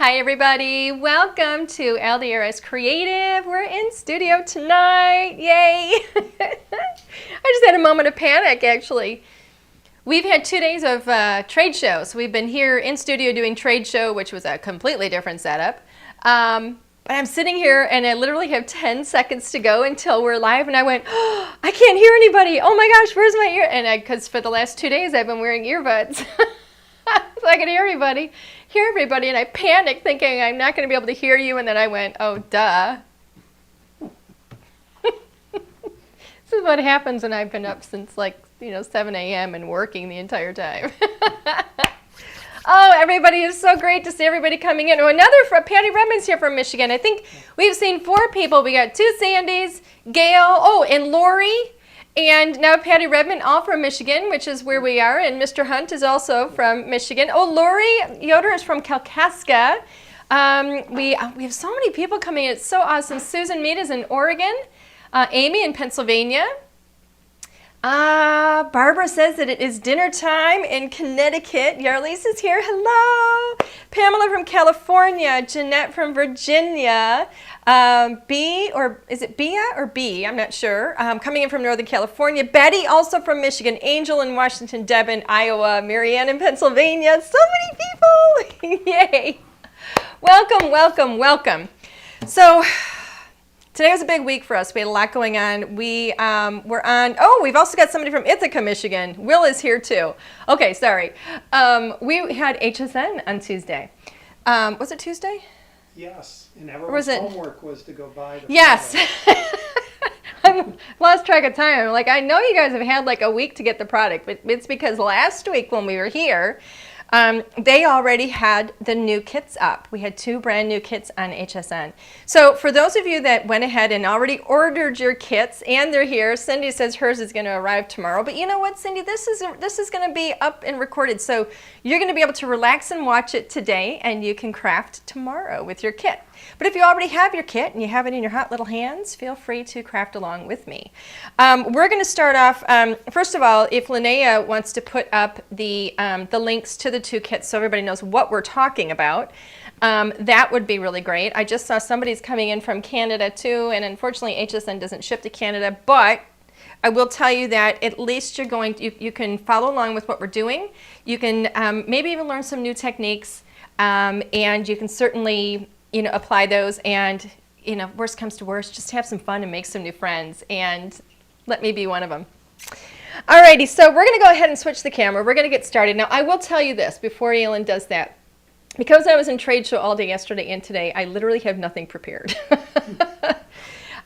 Hi everybody, welcome to LDRS Creative. We're in studio tonight, yay! I just had a moment of panic actually. We've had 2 days of trade shows. We've been here in studio doing trade show, which was a completely different setup. But I'm sitting here and I literally have 10 seconds to go until we're live, and I went, oh, I can't hear anybody. Oh my gosh, where's my ear? And because for the last 2 days I've been wearing earbuds. So I could hear everybody, and I panicked thinking I'm not going to be able to hear you, and then I went, oh, duh. This is what happens when I've been up since 7 a.m. and working the entire time. Oh, everybody, it's so great to see everybody coming in. Oh, Patty Redmond's here from Michigan. I think we've seen 4 people. We got 2 Sandys, Gail, and Lori. And now Patty Redmond, all from Michigan, which is where we are. And Mr. Hunt is also from Michigan. Oh, Lori Yoder is from Kalkaska. We have so many people coming in. It's so awesome. Susan Mead is in Oregon. Amy in Pennsylvania. Barbara says that it is dinner time in Connecticut. Yarlise is here. Hello. Pamela from California. Jeanette from Virginia. B, or is it Bia or B? I'm not sure. Coming in from Northern California. Betty, also from Michigan. Angel in Washington. Deb in Iowa. Marianne in Pennsylvania. So many people. Yay. Welcome, welcome, welcome. So today was a big week for us. We had a lot going on. We've also got somebody from Ithaca, Michigan. Will is here too. Okay, sorry. We had HSN on Tuesday. Was it Tuesday? Yes, and everyone's homework was to go buy the Yes. I lost track of time. I'm like, I know you guys have had like a week to get the product, but it's because last week when we were here, they already had the new kits up. We had 2 brand new kits on HSN. So for those of you that went ahead and already ordered your kits and they're here, Cindy says hers is going to arrive tomorrow. But you know what, Cindy, this is going to be up and recorded. So you're going to be able to relax and watch it today, and you can craft tomorrow with your kit. But if you already have your kit and you have it in your hot little hands, feel free to craft along with me. We're going to start off, first of all, if Linnea wants to put up the links to the 2 kits so everybody knows what we're talking about, that would be really great. I just saw somebody's coming in from Canada too, and unfortunately HSN doesn't ship to Canada, but I will tell you that at least you can follow along with what we're doing. You can maybe even learn some new techniques, and you can certainly apply those, and worst comes to worst, just have some fun and make some new friends, and let me be one of them. Alrighty, so we're going to go ahead and switch the camera. We're going to get started. Now, I will tell you this before Elin does that. Because I was in trade show all day yesterday and today, I literally have nothing prepared.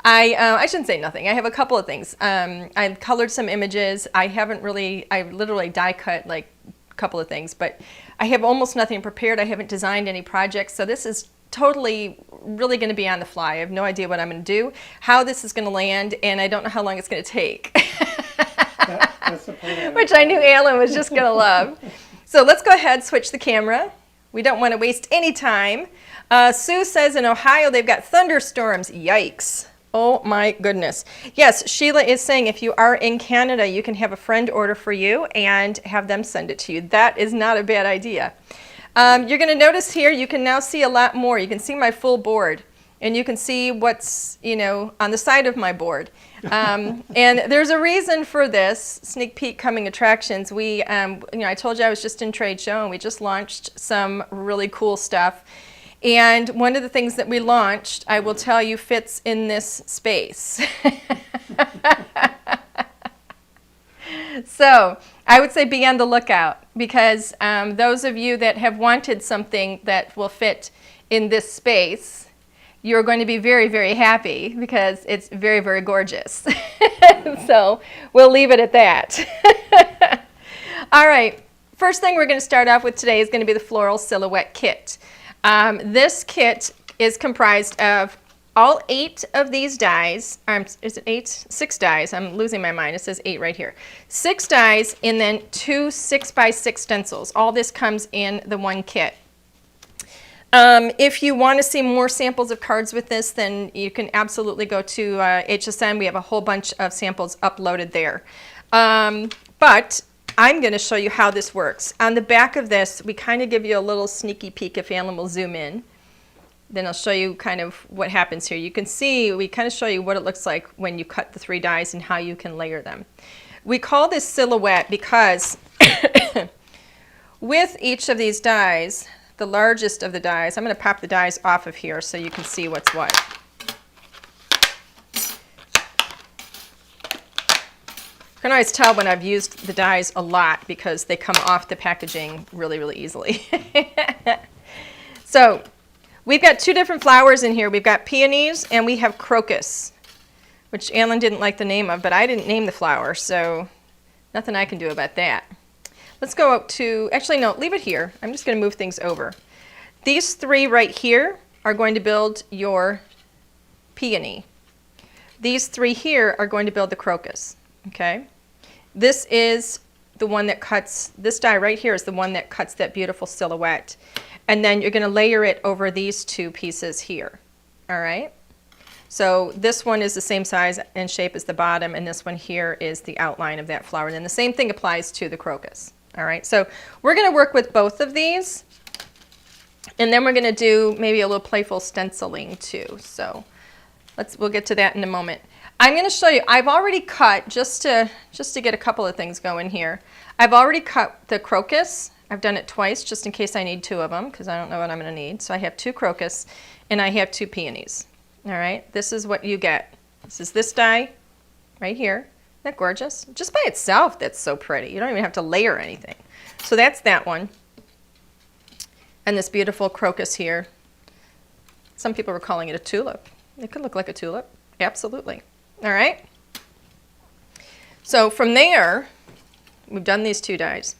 I shouldn't say nothing. I have a couple of things. I've colored some images. I literally die cut like a couple of things, but I have almost nothing prepared. I haven't designed any projects, so this is totally really going to be on the fly. I have no idea what I'm going to do, how this is going to land, and I don't know how long it's going to take. That's the plan. Which I knew Alan was just going to love. So let's go ahead, switch the camera. We don't want to waste any time. Sue says in Ohio they've got thunderstorms. Yikes. Oh my goodness. Yes, Sheila is saying if you are in Canada, you can have a friend order for you and have them send it to you. That is not a bad idea. You're going to notice here you can now see a lot more. You can see my full board, and you can see what's on the side of my board. And there's a reason for this. Sneak peek coming attractions. I told you I was just in trade show, and we just launched some really cool stuff. And one of the things that we launched, I will tell you, fits in this space. So I would say be on the lookout, because those of you that have wanted something that will fit in this space, you're going to be very, very happy, because it's very, very gorgeous. So we'll leave it at that. All right, first thing we're going to start off with today is going to be the Floral Silhouette Kit. This kit is comprised of all 8 of these dies. Is it 8? 6 dies. I'm losing my mind. It says 8 right here. 6 dies, and then 2 6x6 stencils. All this comes in the one kit. If you want to see more samples of cards with this, then you can absolutely go to HSN. We have a whole bunch of samples uploaded there. But I'm going to show you how this works. On the back of this, we kind of give you a little sneaky peek if Alan will zoom in. then I'll show you kind of what happens here. You can see, we kind of show you what it looks like when you cut the 3 dies and how you can layer them. We call this silhouette because with each of these dies, the largest of the dies, I'm going to pop the dies off of here so you can see what's what. You can always tell when I've used the dies a lot because they come off the packaging really, really easily. So we've got 2 different flowers in here. We've got peonies and we have crocus, which Alan didn't like the name of, but I didn't name the flower, so nothing I can do about that. Let's go up to, actually no, leave it here. I'm just going to move things over. These 3 right here are going to build your peony. These 3 here are going to build the crocus. Okay, this is the one that cuts, this die right here is the one that cuts that beautiful silhouette. And then you're going to layer it over these 2 pieces here. All right, so this one is the same size and shape as the bottom, and this one here is the outline of that flower. And then the same thing applies to the crocus. All right, so we're going to work with both of these, and then we're going to do maybe a little playful stenciling too. So we'll get to that in a moment. I'm going to show you, I've already cut, just to get a couple of things going here, I've already cut the crocus. I've done it twice just in case I need 2 of them because I don't know what I'm going to need. So I have 2 crocus and I have 2 peonies. All right, this is what you get. This is this die right here. Isn't that gorgeous? Just by itself, that's so pretty. You don't even have to layer anything. So that's that one. And this beautiful crocus here. Some people were calling it a tulip. It could look like a tulip. Absolutely. All right. So from there, we've done these 2 dies.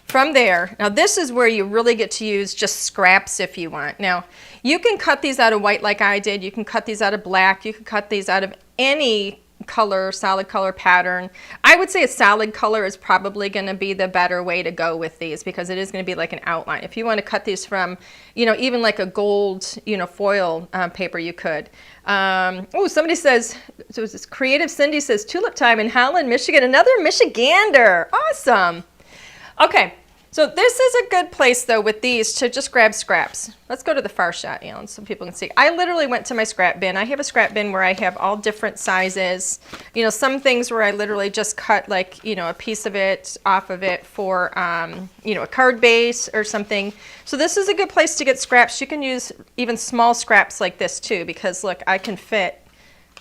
From there, now this is where you really get to use just scraps if you want. Now, you can cut these out of white like I did. You can cut these out of black. You can cut these out of any color, solid color pattern. I would say a solid color is probably going to be the better way to go with these because it is going to be like an outline. If you want to cut these from, you know, even like a gold, you know, foil paper, you could. Oh, somebody says, so this Creative Cindy says, tulip time in Holland, Michigan. Another Michigander. Awesome. Okay, so this is a good place though with these to just grab scraps. Let's go to the far shot, Alan, so people can see. I literally went to my scrap bin. I have a scrap bin where I have all different sizes. You know, some things where I literally just cut like, you know, a piece of it off of it for, you know, a card base or something. So this is a good place to get scraps. You can use even small scraps like this too because look, I can fit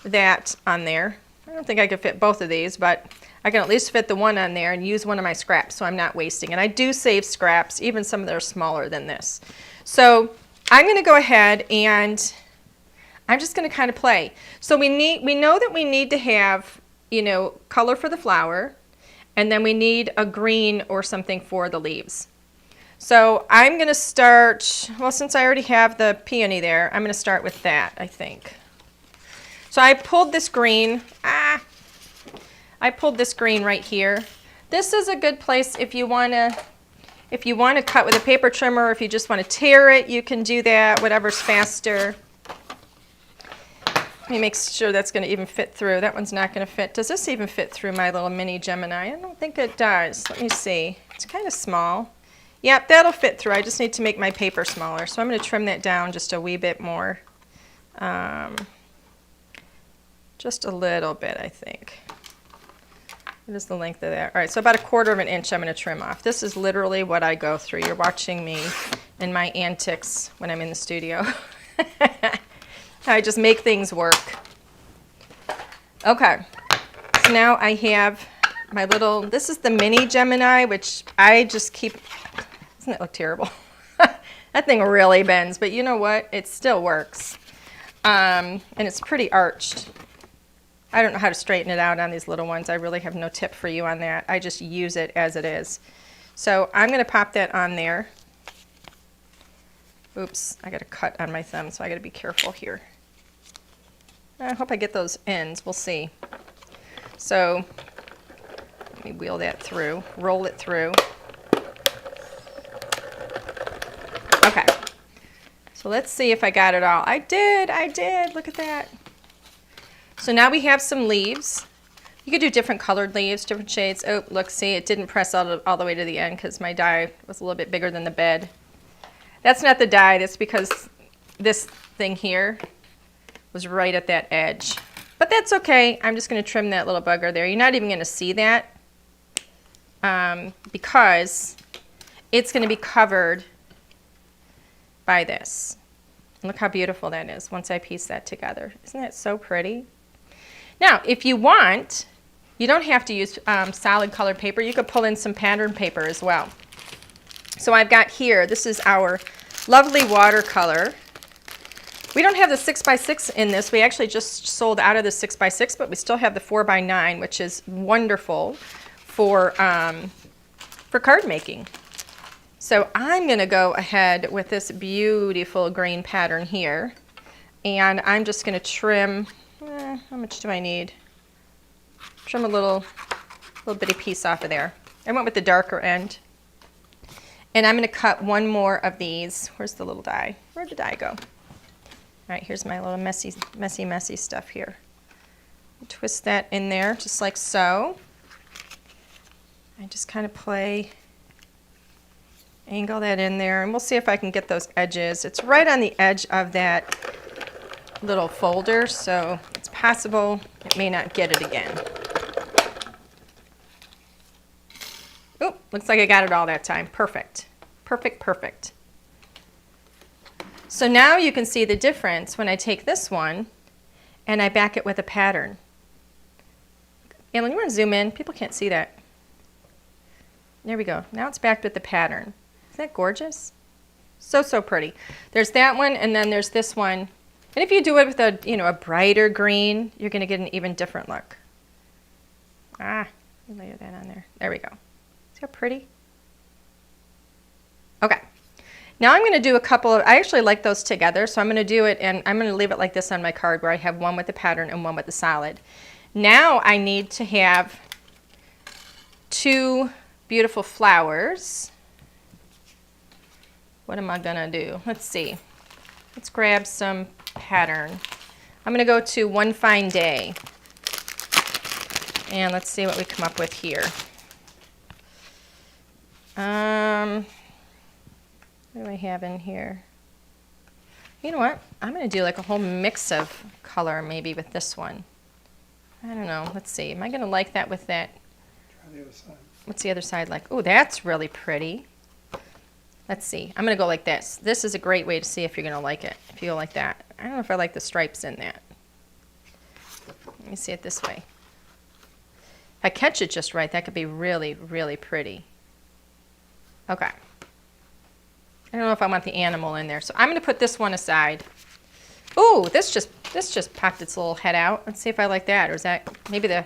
that on there. I don't think I could fit both of these, but I can at least fit the one on there and use one of my scraps so I'm not wasting. And I do save scraps, even some that are smaller than this. So I'm going to go ahead and I'm just going to kind of play. So we know that we need to have, you know, color for the flower, and then we need a green or something for the leaves. So I'm going to start, well, since I already have the peony there, I'm going to start with that, I think. So I pulled this green. I pulled this green right here. This is a good place if you want to cut with a paper trimmer, or if you just want to tear it, you can do that, whatever's faster. Let me make sure that's going to even fit through. That one's not going to fit. Does this even fit through my little mini Gemini? I don't think it does. Let me see. It's kind of small. Yep, that'll fit through. I just need to make my paper smaller. So I'm going to trim that down just a wee bit more. Just a little bit, I think. What is the length of that? All right, so about 1/4 inch I'm going to trim off. This is literally what I go through. You're watching me and my antics when I'm in the studio. I just make things work. Okay, so now I have my little, this is the mini Gemini, which I just keep, doesn't it look terrible? That thing really bends, but you know what? It still works. And it's pretty arched. I don't know how to straighten it out on these little ones. I really have no tip for you on that. I just use it as it is. So I'm going to pop that on there. Oops, I got a cut on my thumb, so I got to be careful here. I hope I get those ends. We'll see. So let me wheel that through, roll it through. Okay. So let's see if I got it all. I did. Look at that. So now we have some leaves. You could do different colored leaves, different shades. Oh, look, see, it didn't press all the way to the end because my die was a little bit bigger than the bed. That's not the die. That's because this thing here was right at that edge. But that's okay. I'm just going to trim that little bugger there. You're not even going to see that because it's going to be covered by this. Look how beautiful that is once I piece that together. Isn't that so pretty? Now, if you want, you don't have to use solid colored paper. You could pull in some pattern paper as well. So I've got here, this is our lovely watercolor. We don't have the 6x6 in this. We actually just sold out of the 6x6, but we still have the 4x9, which is wonderful for card making. So I'm going to go ahead with this beautiful green pattern here, and I'm just going to trim, how much do I need? Trim a little bitty piece off of there. I went with the darker end. And I'm going to cut one more of these. Where's the little die? Where'd the die go? All right, here's my little messy stuff here. Twist that in there just like so. I just kind of angle that in there, and we'll see if I can get those edges. It's right on the edge of that little folder, so it's possible it may not get it again. Oh, looks like I got it all that time. Perfect. Perfect, perfect. So now you can see the difference when I take this one and I back it with a pattern. Alan, you want to zoom in? People can't see that. There we go. Now it's backed with the pattern. Isn't that gorgeous? So, so pretty. There's that one, and then there's this one. And if you do it with a brighter green, you're going to get an even different look. Layer that on there. There we go. See how pretty? Okay. Now I'm going to do a couple of, I actually like those together, so I'm going to do it, and I'm going to leave it like this on my card where I have one with the pattern and one with the solid. Now I need to have two beautiful flowers. What am I going to do? Let's see. Let's grab some pattern. I'm going to go to One Fine Day. And let's see what we come up with here. What do I have in here? You know what? I'm going to do like a whole mix of color maybe with this one. I don't know. Let's see. Am I going to like that with that? Try the other side. What's the other side like? Oh, that's really pretty. Let's see. I'm going to go like this. This is a great way to see if you're going to like it. If you go like that. I don't know if I like the stripes in that. Let me see it this way. If I catch it just right, that could be really, really pretty. Okay. I don't know if I want the animal in there, so I'm going to put this one aside. Ooh, this just popped its little head out. Let's see if I like that, or is that maybe the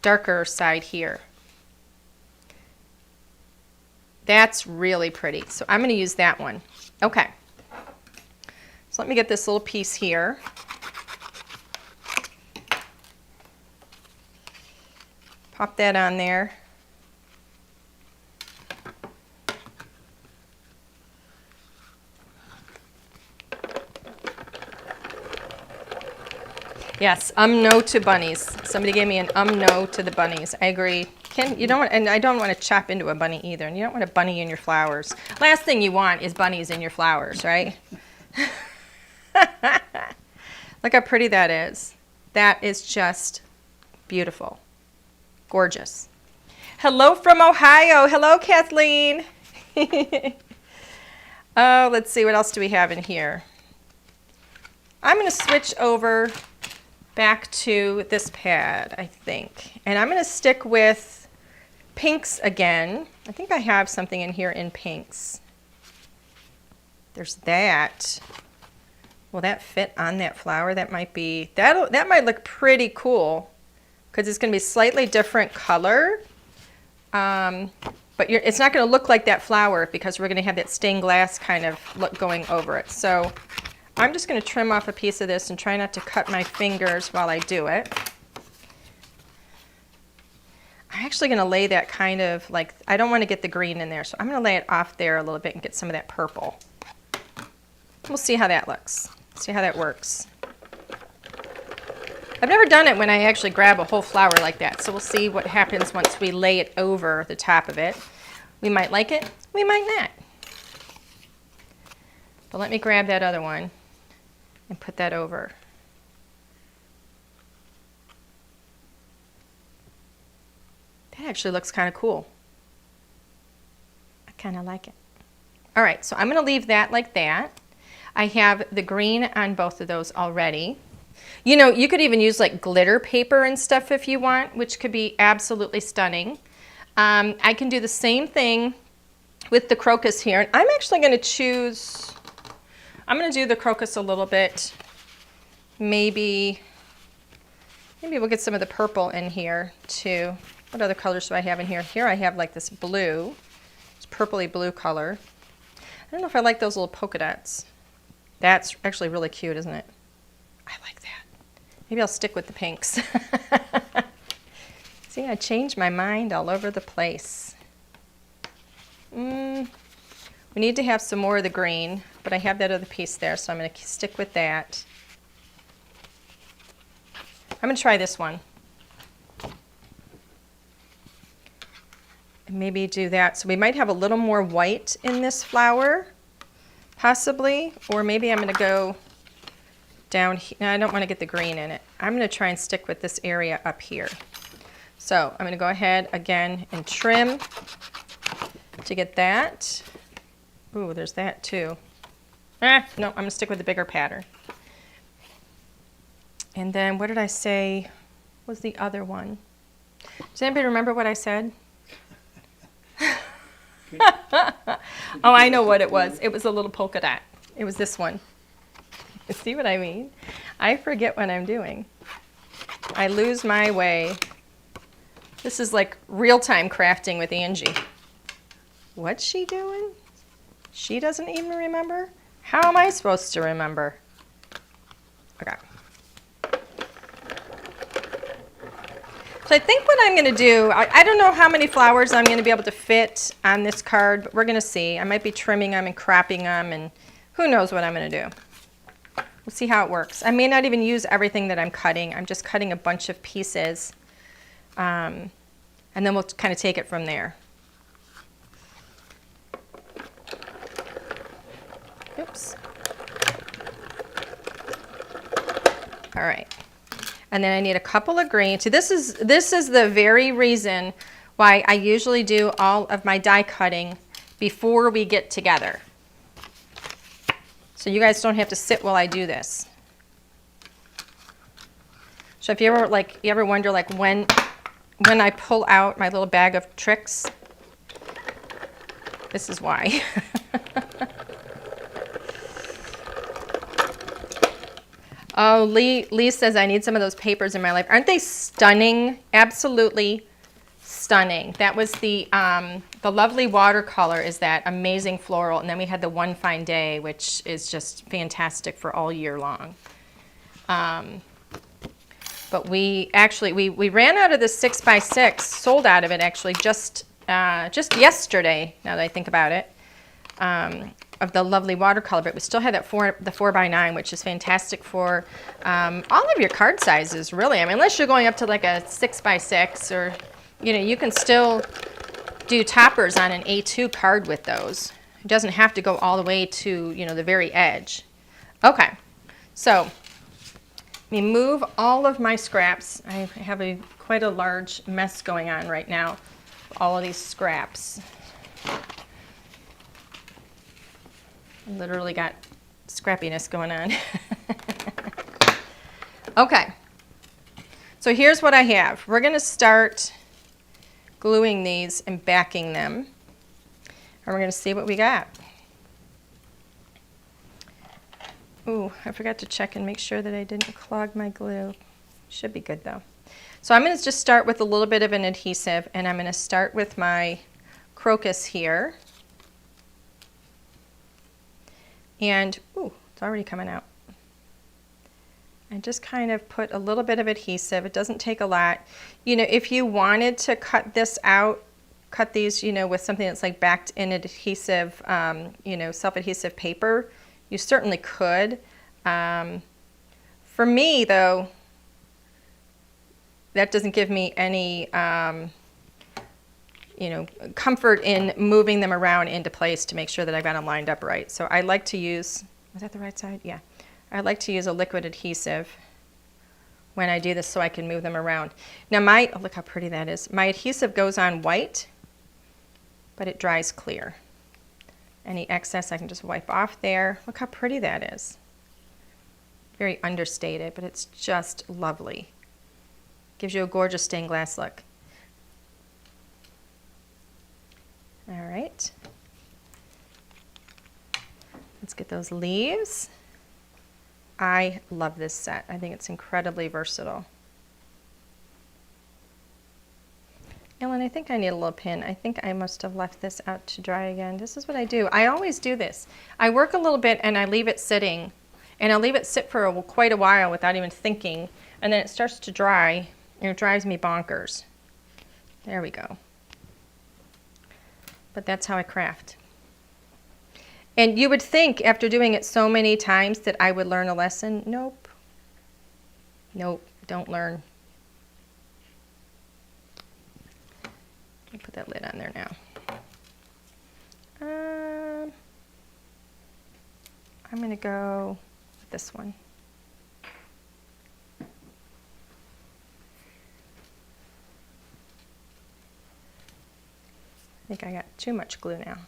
darker side here? That's really pretty, so I'm going to use that one. Okay. So let me get this little piece here. Pop that on there. Yes, no to bunnies. Somebody gave me an no to the bunnies. I agree. You don't want, and I don't want to chop into a bunny either. And you don't want a bunny in your flowers. Last thing you want is bunnies in your flowers, right? Look how pretty that is. That is just beautiful. Gorgeous. Hello from Ohio. Hello, Kathleen. Oh, let's see. What else do we have in here? I'm going to switch over back to this pad, I think. And I'm going to stick with pinks again. I think I have something in here in pinks. There's that. Will that fit on that flower? That might be, that might look pretty cool because it's going to be slightly different color. But it's not going to look like that flower because we're going to have that stained glass kind of look going over it. So I'm just going to trim off a piece of this and try not to cut my fingers while I do it. I'm actually going to lay that kind of like, I don't want to get the green in there, so I'm going to lay it off there a little bit and get some of that purple. We'll see how that looks. See how that works. I've never done it when I actually grab a whole flower like that, so we'll see what happens once we lay it over the top of it. We might like it, we might not. But let me grab that other one. and put that over. That actually looks kind of cool. I kind of like it. All right, so I'm going to leave that like that. I have the green on both of those already. You know, you could even use like glitter paper and stuff if you want, which could be absolutely stunning. I can do the same thing with the crocus here. And I'm actually going to choose, I'm going to do the crocus a little bit. Maybe we'll get some of the purple in here too. What other colors do I have in here? Here I have like this blue. It's purpley blue color. I don't know if I like those little polka dots. That's actually really cute, isn't it? I like that. Maybe I'll stick with the pinks. See, I changed my mind all over the place. We need to have some more of the green, but I have that other piece there, so I'm going to stick with that. I'm going to try this one. And maybe do that. So we might have a little more white in this flower, possibly, or maybe I'm going to go down here. No, I don't want to get the green in it. I'm going to try and stick with this area up here. So I'm going to go ahead again and trim to get that. Ooh, there's that too. No, I'm going to stick with the bigger pattern. And then what did I say was the other one? Does anybody remember what I said? Oh, I know what it was. It was a little polka dot. It was this one. See what I mean? I forget what I'm doing. I lose my way. This is like real-time crafting with Angie. What's she doing? She doesn't even remember? How am I supposed to remember? Okay. So I think what I'm going to do, I don't know how many flowers I'm going to be able to fit on this card, but we're going to see. I might be trimming them and cropping them, and who knows what I'm going to do. We'll see how it works. I may not even use everything that I'm cutting. I'm just cutting a bunch of pieces, and then we'll kind of take it from there. Oops. All right. And then I need a couple of green. So this is the very reason why I usually do all of my die cutting before we get together. So you guys don't have to sit while I do this. So if you ever wonder like when I pull out my little bag of tricks, this is why. Oh, Lee says I need some of those papers in my life. Aren't they stunning? Absolutely stunning. That was the lovely watercolor is that amazing floral. And then we had the One Fine Day, which is just fantastic for all year long. But we actually, we ran out of the 6x6, sold out of it actually just yesterday, now that I think about it. Of the lovely watercolor, but we still have that the 4x9, which is fantastic for all of your card sizes, really. I mean, unless you're going up to like a 6x6, or you can still do toppers on an A2 card with those. It doesn't have to go all the way to the very edge. Okay, so let me move all of my scraps. I have quite a large mess going on right now. All of these scraps. Literally got scrappiness going on. Okay, so here's what I have. We're going to start gluing these and backing them, and we're going to see what we got. Ooh, I forgot to check and make sure that I didn't clog my glue. Should be good though. So I'm going to just start with a little bit of an adhesive, and I'm going to start with my crocus here. And, ooh, it's already coming out. I just kind of put a little bit of adhesive. It doesn't take a lot. If you wanted to cut this out, cut these, with something that's like backed in adhesive, self-adhesive paper, you certainly could. For me, though, that doesn't give me any comfort in moving them around into place to make sure that I've got them lined up right. So I like to use, is that the right side? Yeah. I like to use a liquid adhesive when I do this so I can move them around. Now my, oh, look how pretty that is. My adhesive goes on white, but it dries clear. Any excess I can just wipe off there. Look how pretty that is. Very understated, but it's just lovely. Gives you a gorgeous stained glass look. All right. Let's get those leaves. I love this set. I think it's incredibly versatile. Ellen, I think I need a little pin. I think I must have left this out to dry again. This is what I do. I always do this. I work a little bit and I leave it sitting. And I'll leave it sit for quite a while without even thinking. And then it starts to dry and it drives me bonkers. There we go. But that's how I craft. And you would think after doing it so many times that I would learn a lesson. Nope. Nope, don't learn. Let me put that lid on there now. I'm going to go with this one. I think I got too much glue now.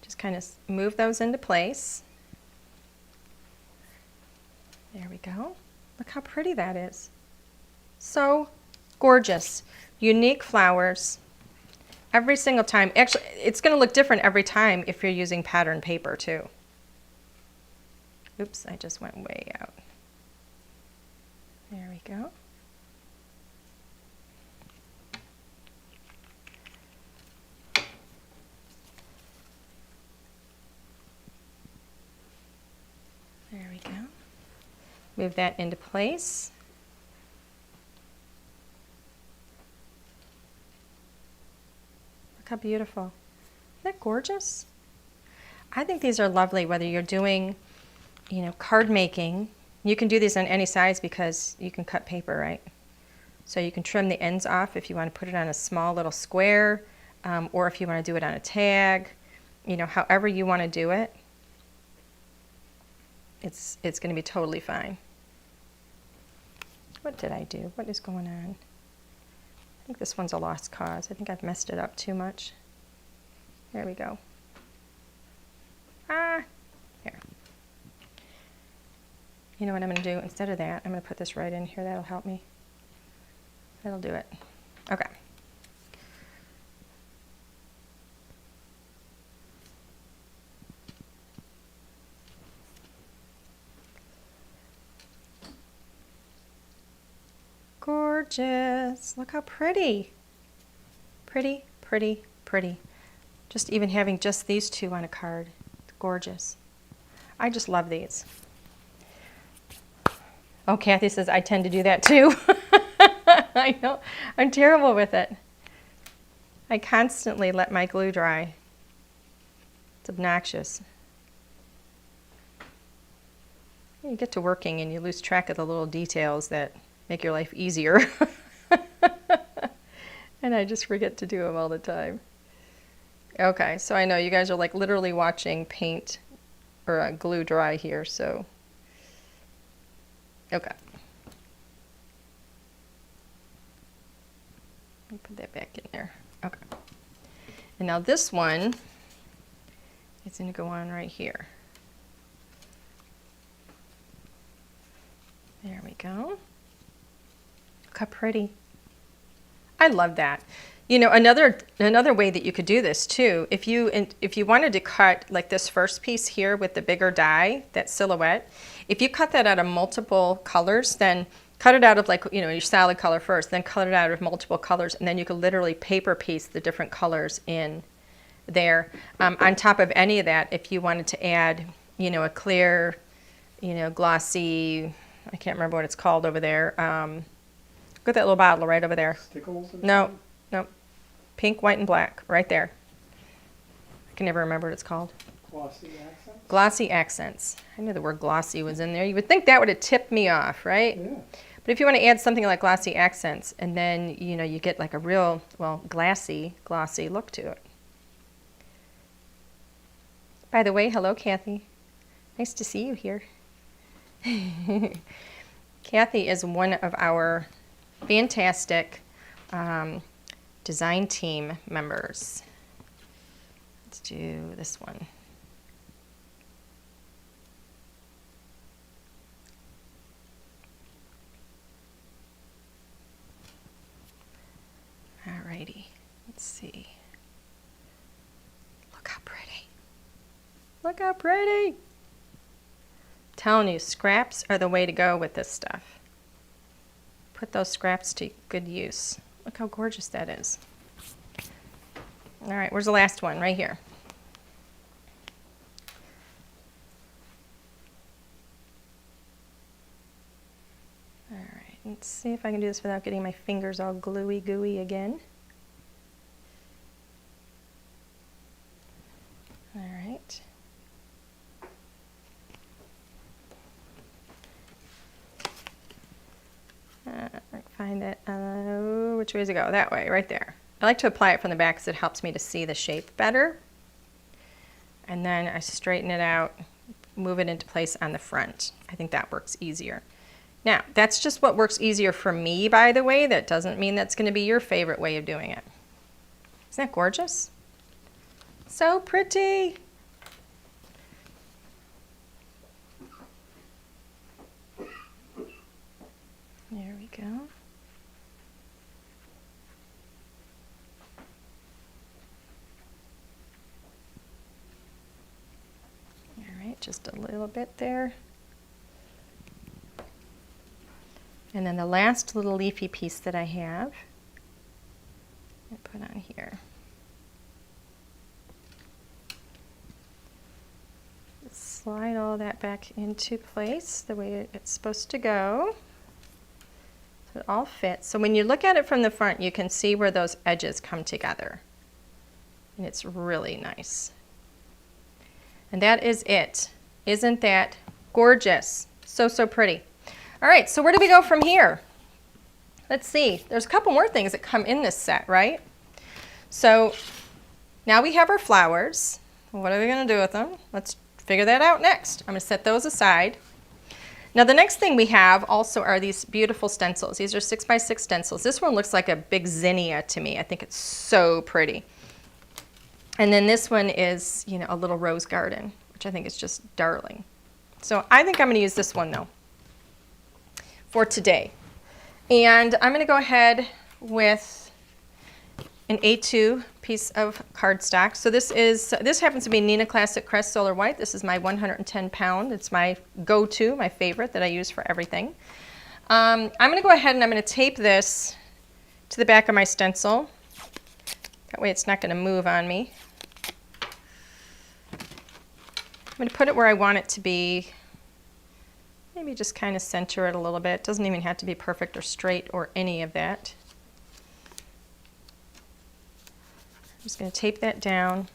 Just kind of move those into place. There we go. Look how pretty that is. So gorgeous. Unique flowers. Every single time. Actually, it's going to look different every time if you're using pattern paper too. Oops, I just went way out. There we go. There we go. Move that into place. Look how beautiful. Isn't that gorgeous? I think these are lovely whether you're doing, you know, card making. You can do these on any size because you can cut paper, right? So you can trim the ends off if you want to put it on a small little square, or if you want to do it on a tag, you know, however you want to do it. It's going to be totally fine. What did I do? What is going on? I think this one's a lost cause. I think I've messed it up too much. There we go. Here. You know what I'm going to do? Instead of that, I'm going to put this right in here. That'll help me. That'll do it. Okay. Gorgeous. Look how pretty. Pretty, pretty, pretty. Just even having just these two on a card. Gorgeous. I just love these. Oh, Kathy says I tend to do that too. I know. I'm terrible with it. I constantly let my glue dry. It's obnoxious. You get to working and you lose track of the little details that make your life easier. And I just forget to do them all the time. Okay, so I know you guys are like literally watching paint or glue dry here, so. Okay. Let me put that back in there. Okay. And now this one is going to go on right here. There we go. Look how pretty. I love that. You know, another way that you could do this too, if you wanted to cut like this first piece here with the bigger die, that silhouette, if you cut that out of multiple colors, then cut it out of like, you know, your solid color first, then cut it out of multiple colors, and then you could literally paper piece the different colors in there. On top of any of that, if you wanted to add, you know, a clear, you know, glossy, I can't remember what it's called over there. Got that little bottle right over there. Stickles? No. Pink, white, and black, right there. I can never remember what it's called. Glossy accents? Glossy accents. I knew the word glossy was in there. You would think that would have tipped me off, right? Yeah. But if you want to add something like glossy accents, and then, you know, you get like a real, well, glossy look to it. By the way, hello, Kathy. Nice to see you here. Kathy is one of our fantastic design team members. Let's do this one. Alrighty, let's see. Look how pretty. Look how pretty. I'm telling you, scraps are the way to go with this stuff. Put those scraps to good use. Look how gorgeous that is. All right, where's the last one? Right here. All right, let's see if I can do this without getting my fingers all gluey gooey again. All right. Find it. Which way does it go? That way, right there. I like to apply it from the back because it helps me to see the shape better. And then I straighten it out, move it into place on the front. I think that works easier. Now, that's just what works easier for me, by the way. That doesn't mean that's going to be your favorite way of doing it. Isn't that gorgeous? So pretty. There we go. All right, just a little bit there. And then the last little leafy piece that I have, I put on here. Slide all that back into place the way it's supposed to go. So it all fits. So when you look at it from the front, you can see where those edges come together. And it's really nice. And that is it. Isn't that gorgeous? So, so pretty. All right, so where do we go from here? Let's see. There's a couple more things that come in this set, right? So now we have our flowers. What are we going to do with them? Let's figure that out next. I'm going to set those aside. Now the next thing we have also are these beautiful stencils. These are 6x6 stencils. This one looks like a big zinnia to me. I think it's so pretty. And then this one is, you know, a little rose garden, which I think is just darling. So I think I'm going to use this one though for today. And I'm going to go ahead with an A2 piece of cardstock. So this happens to be Neenah Classic Crest Solar White. This is my 110 pound. It's my go-to, my favorite that I use for everything. I'm going to go ahead and I'm going to tape this to the back of my stencil. That way it's not going to move on me. I'm going to put it where I want it to be. Maybe just kind of center it a little bit. It doesn't even have to be perfect or straight or any of that. I'm just going to tape that down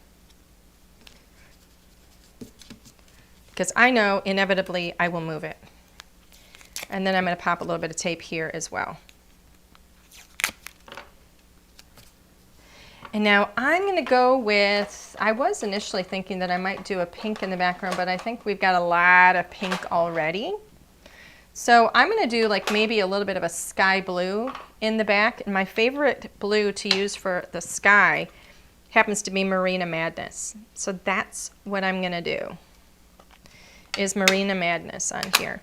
because I know inevitably I will move it. And then I'm going to pop a little bit of tape here as well. And now I'm going to go with, I was initially thinking that I might do a pink in the background, but I think we've got a lot of pink already. So I'm going to do like maybe a little bit of a sky blue in the back. And my favorite blue to use for the sky happens to be Marina Madness. So that's what I'm going to do, is Marina Madness on here.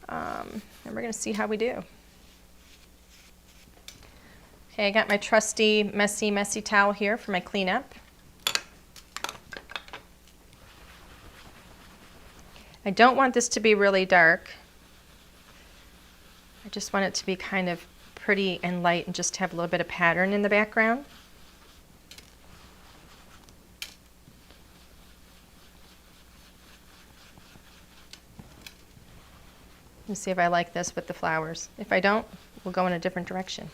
And we're going to see how we do. Okay, I got my trusty messy towel here for my cleanup. I don't want this to be really dark. I just want it to be kind of pretty and light and just have a little bit of pattern in the background. Let's see if I like this with the flowers. If I don't, we'll go in a different direction.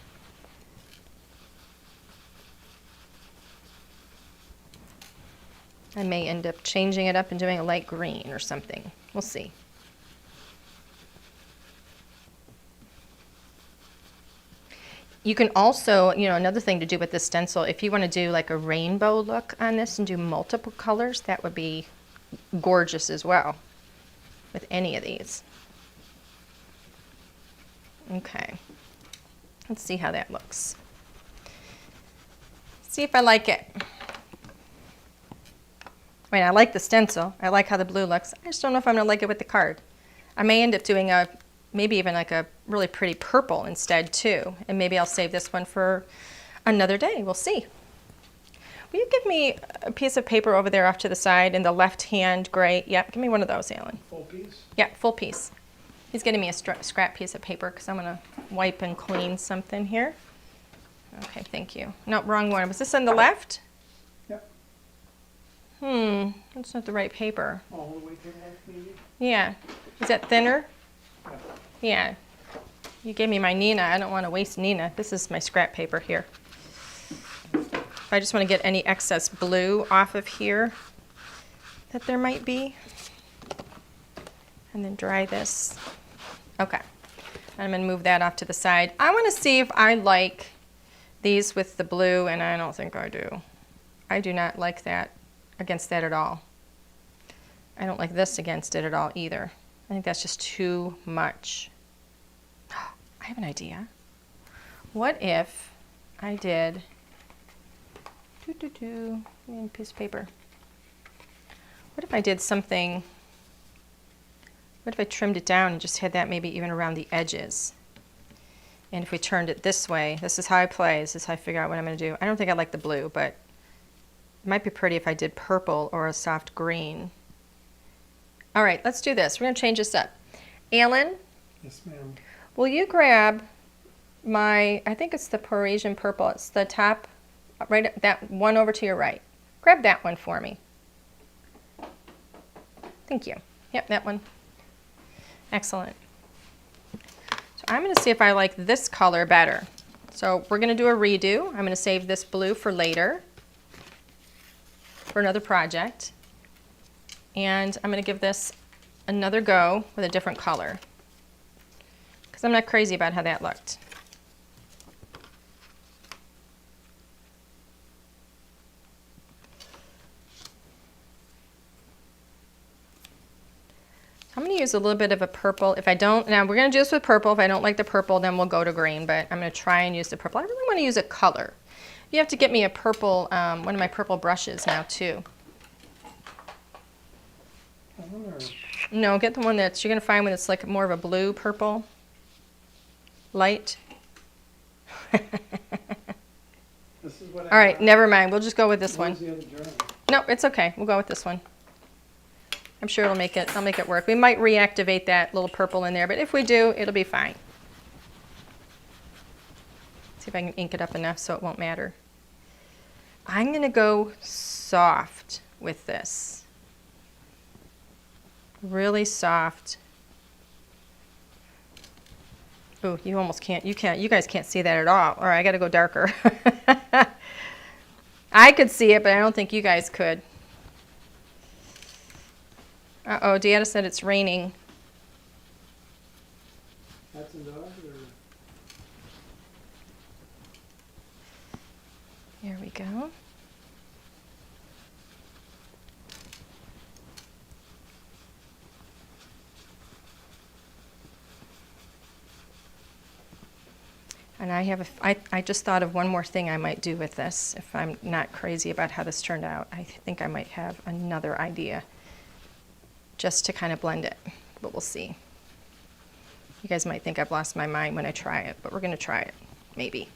I may end up changing it up and doing a light green or something. We'll see. You can also, you know, another thing to do with this stencil, if you want to do like a rainbow look on this and do multiple colors, that would be gorgeous as well. with any of these. Okay, let's see how that looks. See if I like it. I mean, I like the stencil. I like how the blue looks. I just don't know if I'm gonna like it with the card. I may end up doing maybe even like a really pretty purple instead too. And maybe I'll save this one for another day. We'll see. Will you give me a piece of paper over there off to the side in the left-hand gray? Yep, give me one of those, Alan. Full piece? Yeah, full piece. He's getting me a scrap piece of paper because I'm going to wipe and clean something here. Okay, thank you. No, wrong one. Was this on the left? Yep. That's not the right paper. All the way to the left, maybe? Yeah. Is that thinner? Yeah. Yeah. You gave me my Nina. I don't want to waste Nina. This is my scrap paper here. I just want to get any excess blue off of here that there might be. And then dry this. Okay. I'm going to move that off to the side. I want to see if I like these with the blue, and I don't think I do. I do not like that against that at all. I don't like this against it at all either. I think that's just too much. I have an idea. What if I did piece of paper. What if I did something, what if I trimmed it down and just had that maybe even around the edges? And if we turned it this way, this is how I play, this is how I figure out what I'm going to do. I don't think I like the blue, but it might be pretty if I did purple or a soft green. All right, let's do this. We're going to change this up. Alan? Yes, ma'am. Will you grab my, I think it's the Parisian purple. It's the top, right, that one over to your right. Grab that one for me. Thank you. Yep, that one. Excellent. So I'm going to see if I like this color better. So we're going to do a redo. I'm going to save this blue for later, for another project. And I'm going to give this another go with a different color, because I'm not crazy about how that looked. I'm going to use a little bit of a purple. If I don't, now we're going to do this with purple. If I don't like the purple, then we'll go to green, but I'm going to try and use the purple. I really want to use a color. You have to get me a purple, one of my purple brushes now too. No, get the one that's, you're going to find one that's like more of a blue purple. Light. This is what All right, never mind. We'll just go with this one. Where's the other journal? No, it's okay. We'll go with this one. I'm sure it'll make it, I'll make it work. We might reactivate that little purple in there, but if we do, it'll be fine. See if I can ink it up enough so it won't matter. I'm going to go soft with this. Really soft. Oh, you almost can't, you guys can't see that at all. All right, I got to go darker. I could see it, but I don't think you guys could. Uh-oh, Deanna said it's raining. That's in dog, or? Here we go. And I just thought of one more thing I might do with this if I'm not crazy about how this turned out. I think I might have another idea just to kind of blend it, but we'll see. You guys might think I've lost my mind when I try it, but we're going to try it, maybe.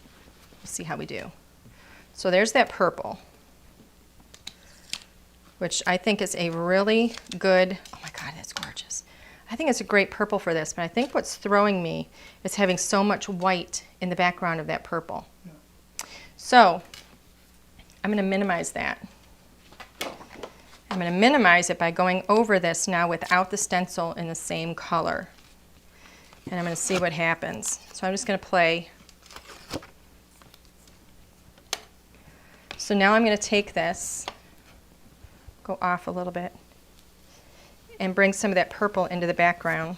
We'll see how we do. So there's that purple, which I think is a really good, oh my God, that's gorgeous. I think it's a great purple for this, but I think what's throwing me is having so much white in the background of that purple. Yeah. So I'm going to minimize that. I'm going to minimize it by going over this now without the stencil in the same color. And I'm going to see what happens. So I'm just going to play. So now I'm going to take this, go off a little bit, and bring some of that purple into the background.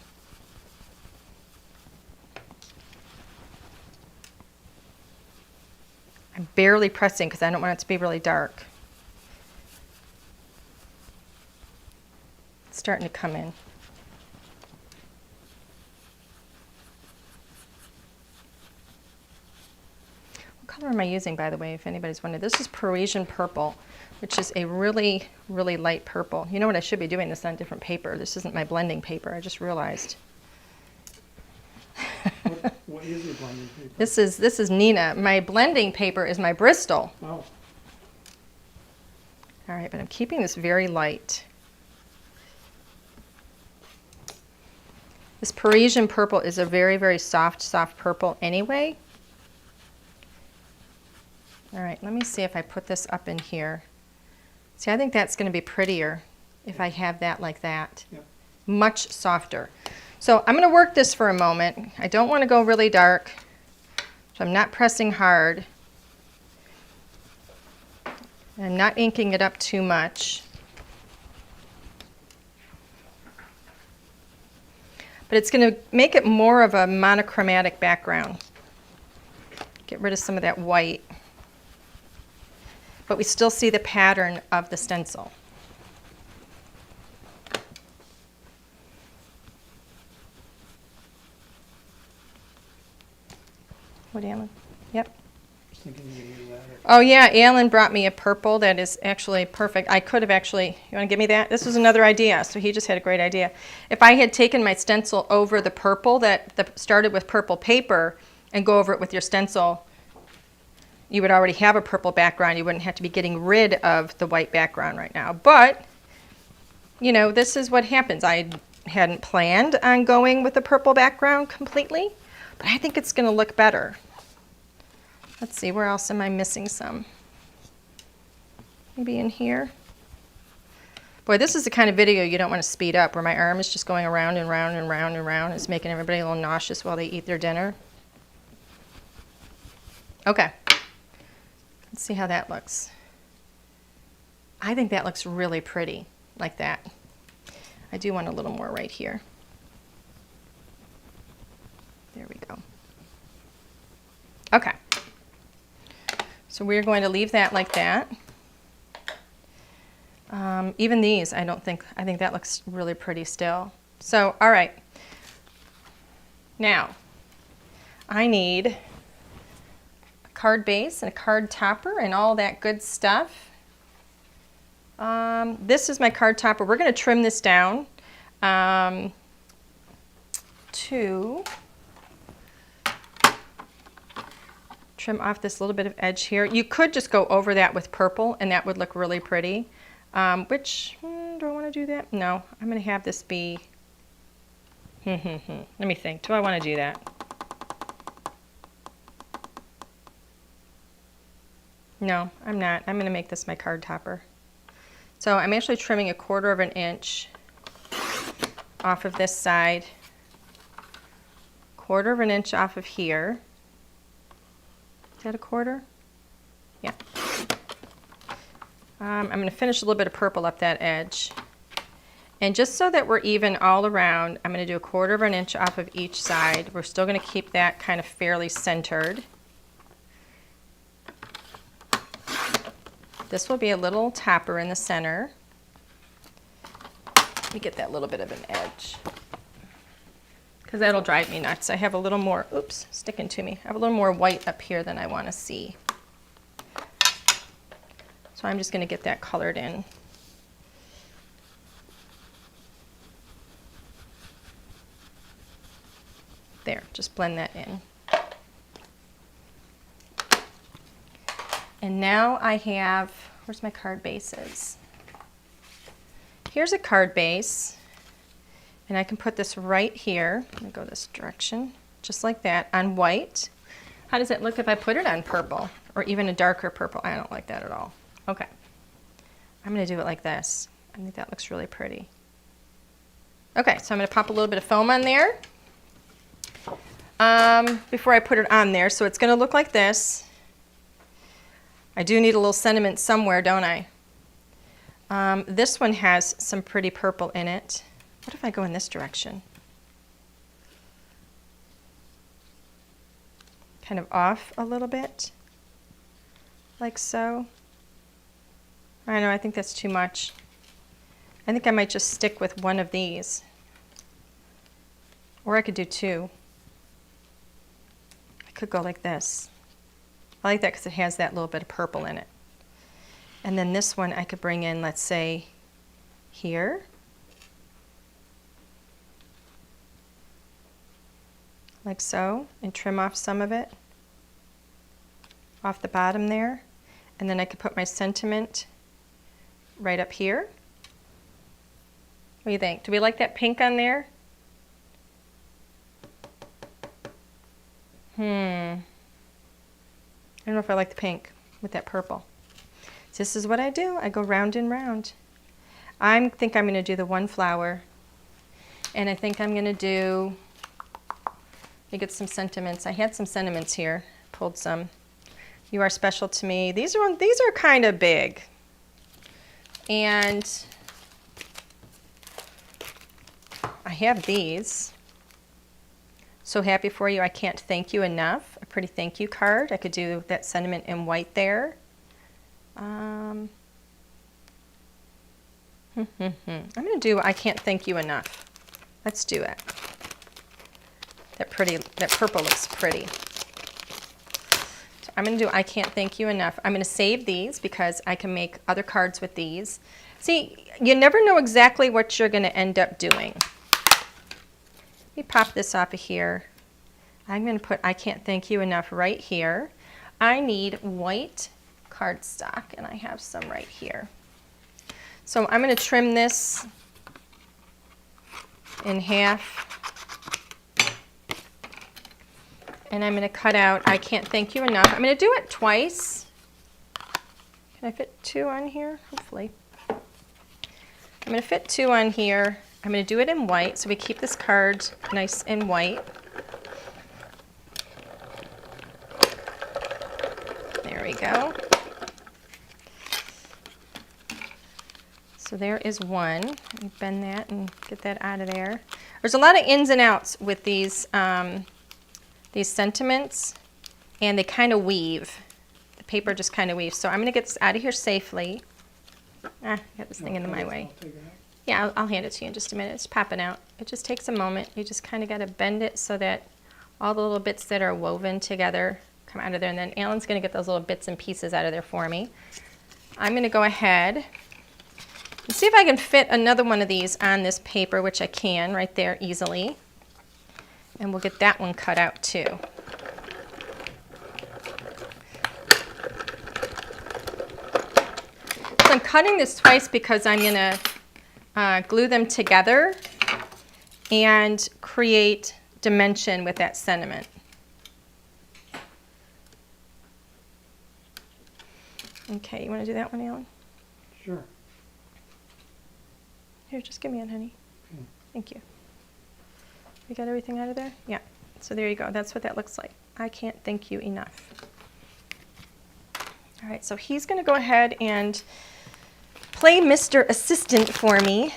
I'm barely pressing because I don't want it to be really dark. It's starting to come in. color am I using, by the way, if anybody's wondering? This is Parisian Purple, which is a really, really light purple. You know what, I should be doing this on different paper. This isn't my blending paper, I just realized. What is your blending paper? This is Nina. My blending paper is my Bristol. Oh. All right, but I'm keeping this very light. This Parisian Purple is a very, very soft, soft purple anyway. All right, let me see if I put this up in here. See, I think that's going to be prettier if I have that like that. Yep. Much softer. So I'm going to work this for a moment. I don't want to go really dark, so I'm not pressing hard. I'm not inking it up too much. But it's going to make it more of a monochromatic background. Get rid of some of that white. But we still see the pattern of the stencil. What, Alan? Yep. Just thinking you could use that. Oh yeah, Alan brought me a purple that is actually perfect. I could have actually, you want to give me that? This was another idea, so he just had a great idea. If I had taken my stencil over the purple that started with purple paper and go over it with your stencil, you would already have a purple background. You wouldn't have to be getting rid of the white background right now. But, you know, this is what happens. I hadn't planned on going with the purple background completely, but I think it's going to look better. Let's see, where else am I missing some? Maybe in here. Boy, this is the kind of video you don't want to speed up, where my arm is just going around and round and round and round. It's making everybody a little nauseous while they eat their dinner. Okay. Let's see how that looks. I think that looks really pretty, like that. I do want a little more right here. There we go. Okay. So we're going to leave that like that. Even these, I think that looks really pretty still. So, all right. Now, I need a card base and a card topper and all that good stuff. This is my card topper. We're going to trim this down to trim off this little bit of edge here. You could just go over that with purple and that would look really pretty. Do I want to do that? No, I'm going to have this be, let me think, do I want to do that? No, I'm not. I'm going to make this my card topper. So I'm actually trimming 1/4 inch off of this side, 1/4 inch off of here. Is that 1/4? Yeah. I'm going to finish a little bit of purple up that edge. And just so that we're even all around, I'm going to do 1/4 inch off of each side. We're still going to keep that kind of fairly centered. This will be a little topper in the center. Let me get that little bit of an edge, because that'll drive me nuts. I have a little more, oops, sticking to me. I have a little more white up here than I want to see. So I'm just going to get that colored in. There, just blend that in. And now I have, where's my card bases? Here's a card base, and I can put this right here. Let me go this direction, just like that, on white. How does it look if I put it on purple, or even a darker purple? I don't like that at all. Okay, I'm going to do it like this. I think that looks really pretty. Okay, so I'm going to pop a little bit of foam on there before I put it on there. So it's going to look like this. I do need a little sentiment somewhere, don't I? This one has some pretty purple in it. What if I go in this direction? Kind of off a little bit, like so. I know, I think that's too much. I think I might just stick with one of these. Or I could do two. I could go like this. I like that because it has that little bit of purple in it. And then this one I could bring in, let's say, here. Like so, and trim off some of it off the bottom there. And then I could put my sentiment right up here. What do you think? Do we like that pink on there? I don't know if I like the pink with that purple. So this is what I do. I go round and round. I think I'm going to do the one flower. And I think I'm going to do, let me get some sentiments. I had some sentiments here. Pulled some. You are special to me. These are kind of big. And I have these. So happy for you, I can't thank you enough. A pretty thank you card. I could do that sentiment in white there. I'm going to do I can't thank you enough. Let's do it. That purple looks pretty. So I'm going to do I can't thank you enough. I'm going to save these because I can make other cards with these. See, you never know exactly what you're going to end up doing. Let me pop this off of here. I'm going to put I can't thank you enough right here. I need white cardstock, and I have some right here. So I'm going to trim this in half. And I'm going to cut out I can't thank you enough. I'm going to do it twice. Can I fit 2 on here? Hopefully. I'm going to fit 2 on here. I'm going to do it in white, so we keep this card nice and white. There we go. So there is one. Let me bend that and get that out of there. There's a lot of ins and outs with these sentiments, and they kind of weave. The paper just kind of weaves. So I'm going to get this out of here safely. I got this thing in my way. Yeah, I'll hand it to you in just a minute. It's popping out. It just takes a moment. You just kind of got to bend it so that all the little bits that are woven together come out of there. And then Alan's going to get those little bits and pieces out of there for me. I'm going to go ahead and see if I can fit another one of these on this paper, which I can right there easily. And we'll get that one cut out too. So I'm cutting this twice because I'm going to glue them together and create dimension with that sentiment. Okay, you want to do that one, Alan? Sure. Here, just give me it, honey. Okay. Thank you. We got everything out of there? Yeah. So there you go. That's what that looks like. I can't thank you enough. All right, so he's going to go ahead and play Mr. Assistant for me.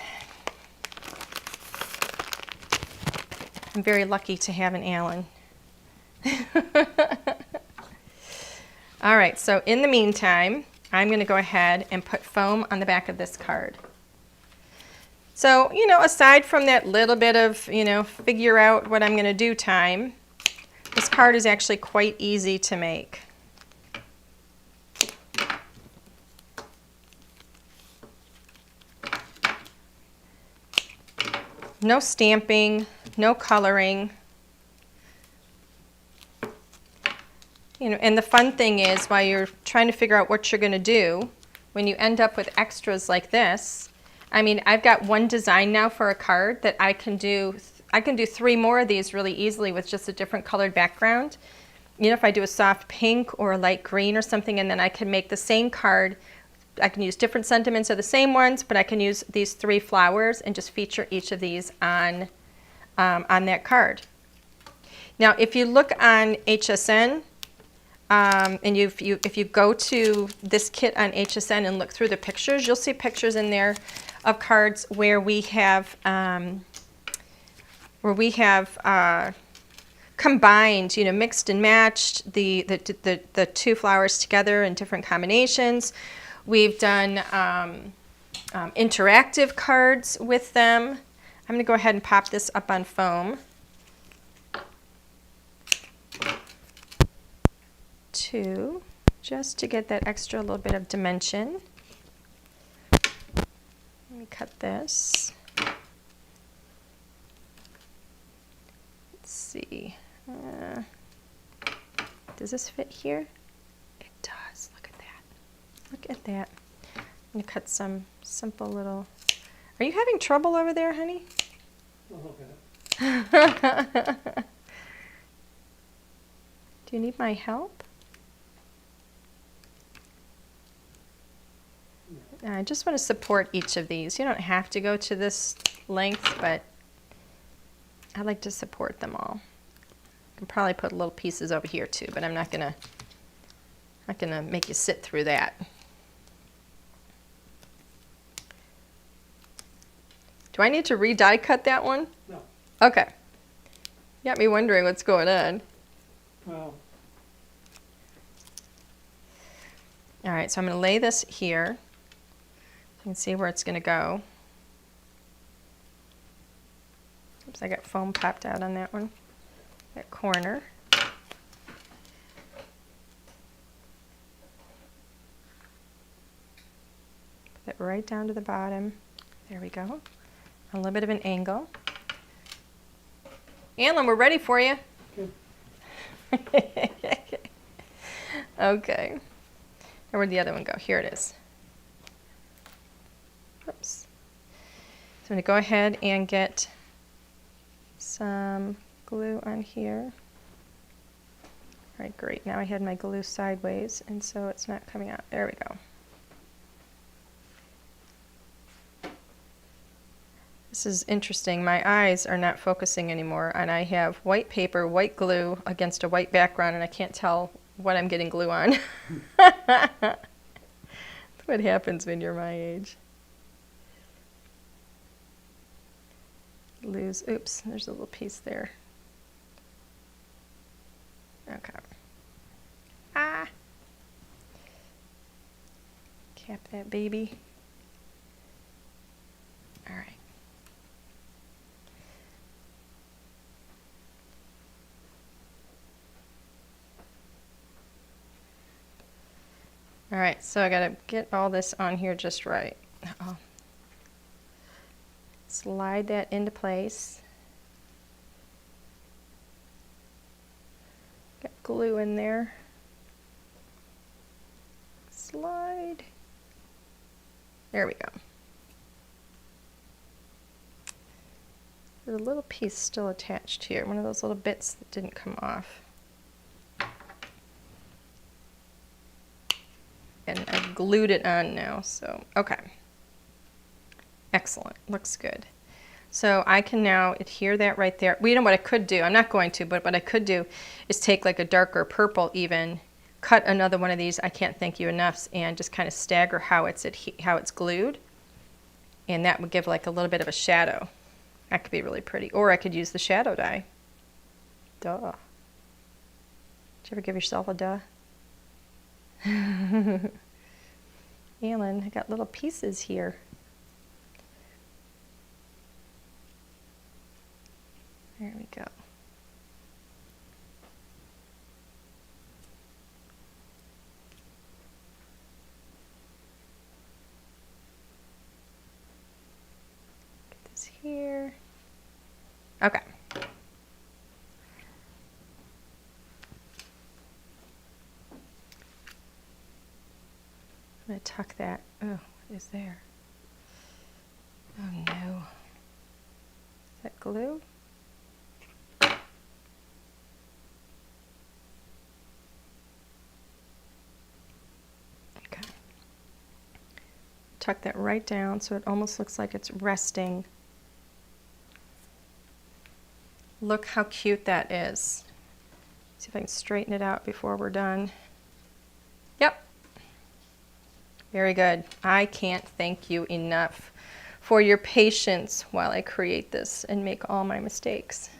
I'm very lucky to have an Alan. All right, so in the meantime, I'm going to go ahead and put foam on the back of this card. So, you know, aside from that little bit of, you know, figure out what I'm going to do time, this card is actually quite easy to make. No stamping, no coloring. You know, and the fun thing is, while you're trying to figure out what you're going to do, when you end up with extras like this, I mean, I've got one design now for a card that I can do 3 more of these really easily with just a different colored background. You know, if I do a soft pink or a light green or something, and then I can make the same card. I can use different sentiments of the same ones, but I can use these 3 flowers and just feature each of these on that card. Now, if you look on HSN, and if you go to this kit on HSN and look through the pictures, you'll see pictures in there of cards where we have combined, you know, mixed and matched the 2 flowers together in different combinations. We've done interactive cards with them. I'm going to go ahead and pop this up on foam 2 just to get that extra little bit of dimension. Let me cut this. Let's see. Does this fit here? It does. Look at that. Look at that. I'm going to cut some simple little... Are you having trouble over there, honey? A little bit. Do you need my help? I just want to support each of these. You don't have to go to this length, but I like to support them all. I can probably put little pieces over here too, but I'm not gonna make you sit through that. Do I need to re-die cut that one? No. Okay. You got me wondering what's going on. Well, All right, so I'm going to lay this here. You can see where it's going to go. Oops, I got foam popped out on that one. That corner. Put it right down to the bottom. There we go. A little bit of an angle. Anlin, we're ready for you. okay. Okay. Now where'd the other one go? Here it is. Oops. So I'm going to go ahead and get some glue on here. All right, great. Now I had my glue sideways, and so it's not coming out. There we go. This is interesting. My eyes are not focusing anymore, and I have white paper, white glue against a white background, and I can't tell what I'm getting glue on. That's what happens when you're my age. Lose, oops, there's a little piece there. Okay. Ah. Cap that baby. All right. All right, so I gotta get all this on here just right. Uh-oh. Slide that into place. Got glue in there. Slide. There we go. There's a little piece still attached here, one of those little bits that didn't come off. And I've glued it on now, so okay. Excellent, looks good. So I can now adhere that right there. Well, you know what I could do, I'm not going to, but what I could do is take like a darker purple even, cut another one of these, I can't thank you enough, and just kind of stagger how it's glued. And that would give like a little bit of a shadow. That could be really pretty. Or I could use the shadow dye. Duh. Did you ever give yourself a duh? Alan, I got little pieces here. There we go. Get this here. Okay. I'm going to tuck that. Oh, what is there? Oh no. Is that glue? Okay. Tuck that right down so it almost looks like it's resting. Look how cute that is. See if I can straighten it out before we're done. Yep. Very good. I can't thank you enough for your patience while I create this and make all my mistakes.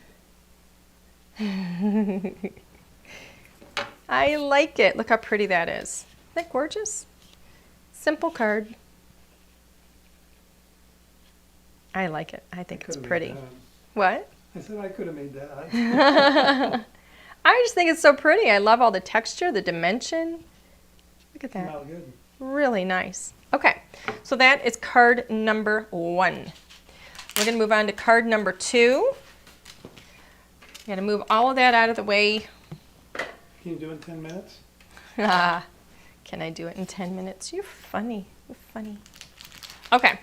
I like it. Look how pretty that is. Isn't that gorgeous? Simple card. I like it. I think it's pretty. What? I said I could have made that. I just think it's so pretty. I love all the texture, the dimension. Look at that. Smell good. Really nice. Okay, so that is card number 1. We're going to move on to card number 2. Got to move all of that out of the way. Can you do it in 10 minutes? Can I do it in 10 minutes? You're funny. You're funny. Okay.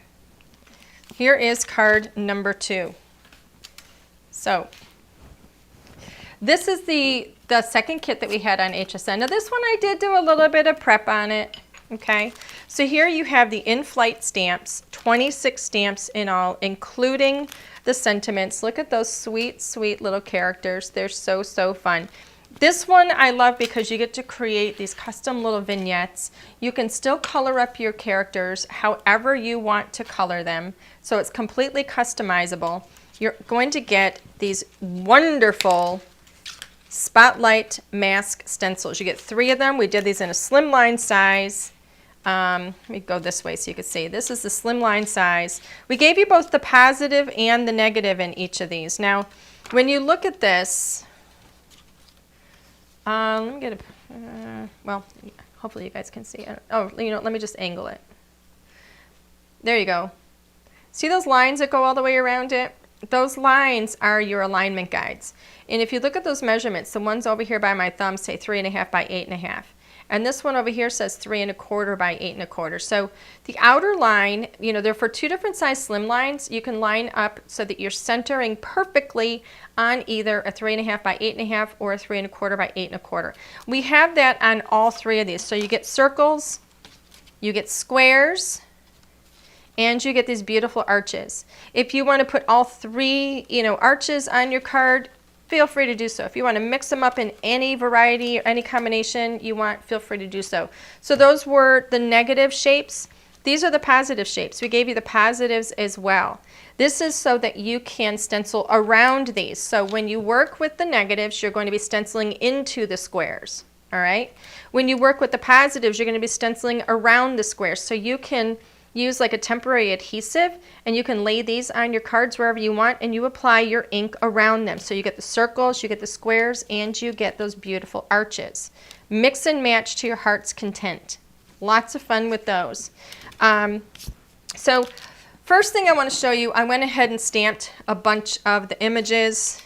Here is card number 2. So this is the second kit that we had on HSN. Now this one I did do a little bit of prep on it. Okay. So here you have the in-flight stamps, 26 stamps in all, including the sentiments. Look at those sweet, sweet little characters. They're so, so fun. This one I love because you get to create these custom little vignettes. You can still color up your characters however you want to color them. So it's completely customizable. You're going to get these wonderful spotlight mask stencils. You get 3 of them. We did these in a slimline size. Let me go this way so you can see. This is the slimline size. We gave you both the positive and the negative in each of these. Now, when you look at this, let me get a, well, hopefully you guys can see it. Oh, you know, let me just angle it. There you go. See those lines that go all the way around it? Those lines are your alignment guides. And if you look at those measurements, the ones over here by my thumb say 3.5 by 8.5. And this one over here says 3.25 by 8.25. So the outer line, you know, they're for 2 different size slim lines. You can line up so that you're centering perfectly on either a 3.5 by 8.5 or a 3.25 by 8.25. We have that on all 3 of these. So you get circles, you get squares, and you get these beautiful arches. If you want to put all 3, you know, arches on your card, feel free to do so. If you want to mix them up in any variety or any combination you want, feel free to do so. So those were the negative shapes. These are the positive shapes. We gave you the positives as well. This is so that you can stencil around these. So when you work with the negatives, you're going to be stenciling into the squares. All right? When you work with the positives, you're going to be stenciling around the squares. So you can use like a temporary adhesive and you can lay these on your cards wherever you want and you apply your ink around them. So you get the circles, you get the squares, and you get those beautiful arches. Mix and match to your heart's content. Lots of fun with those. So first thing I want to show you, I went ahead and stamped a bunch of the images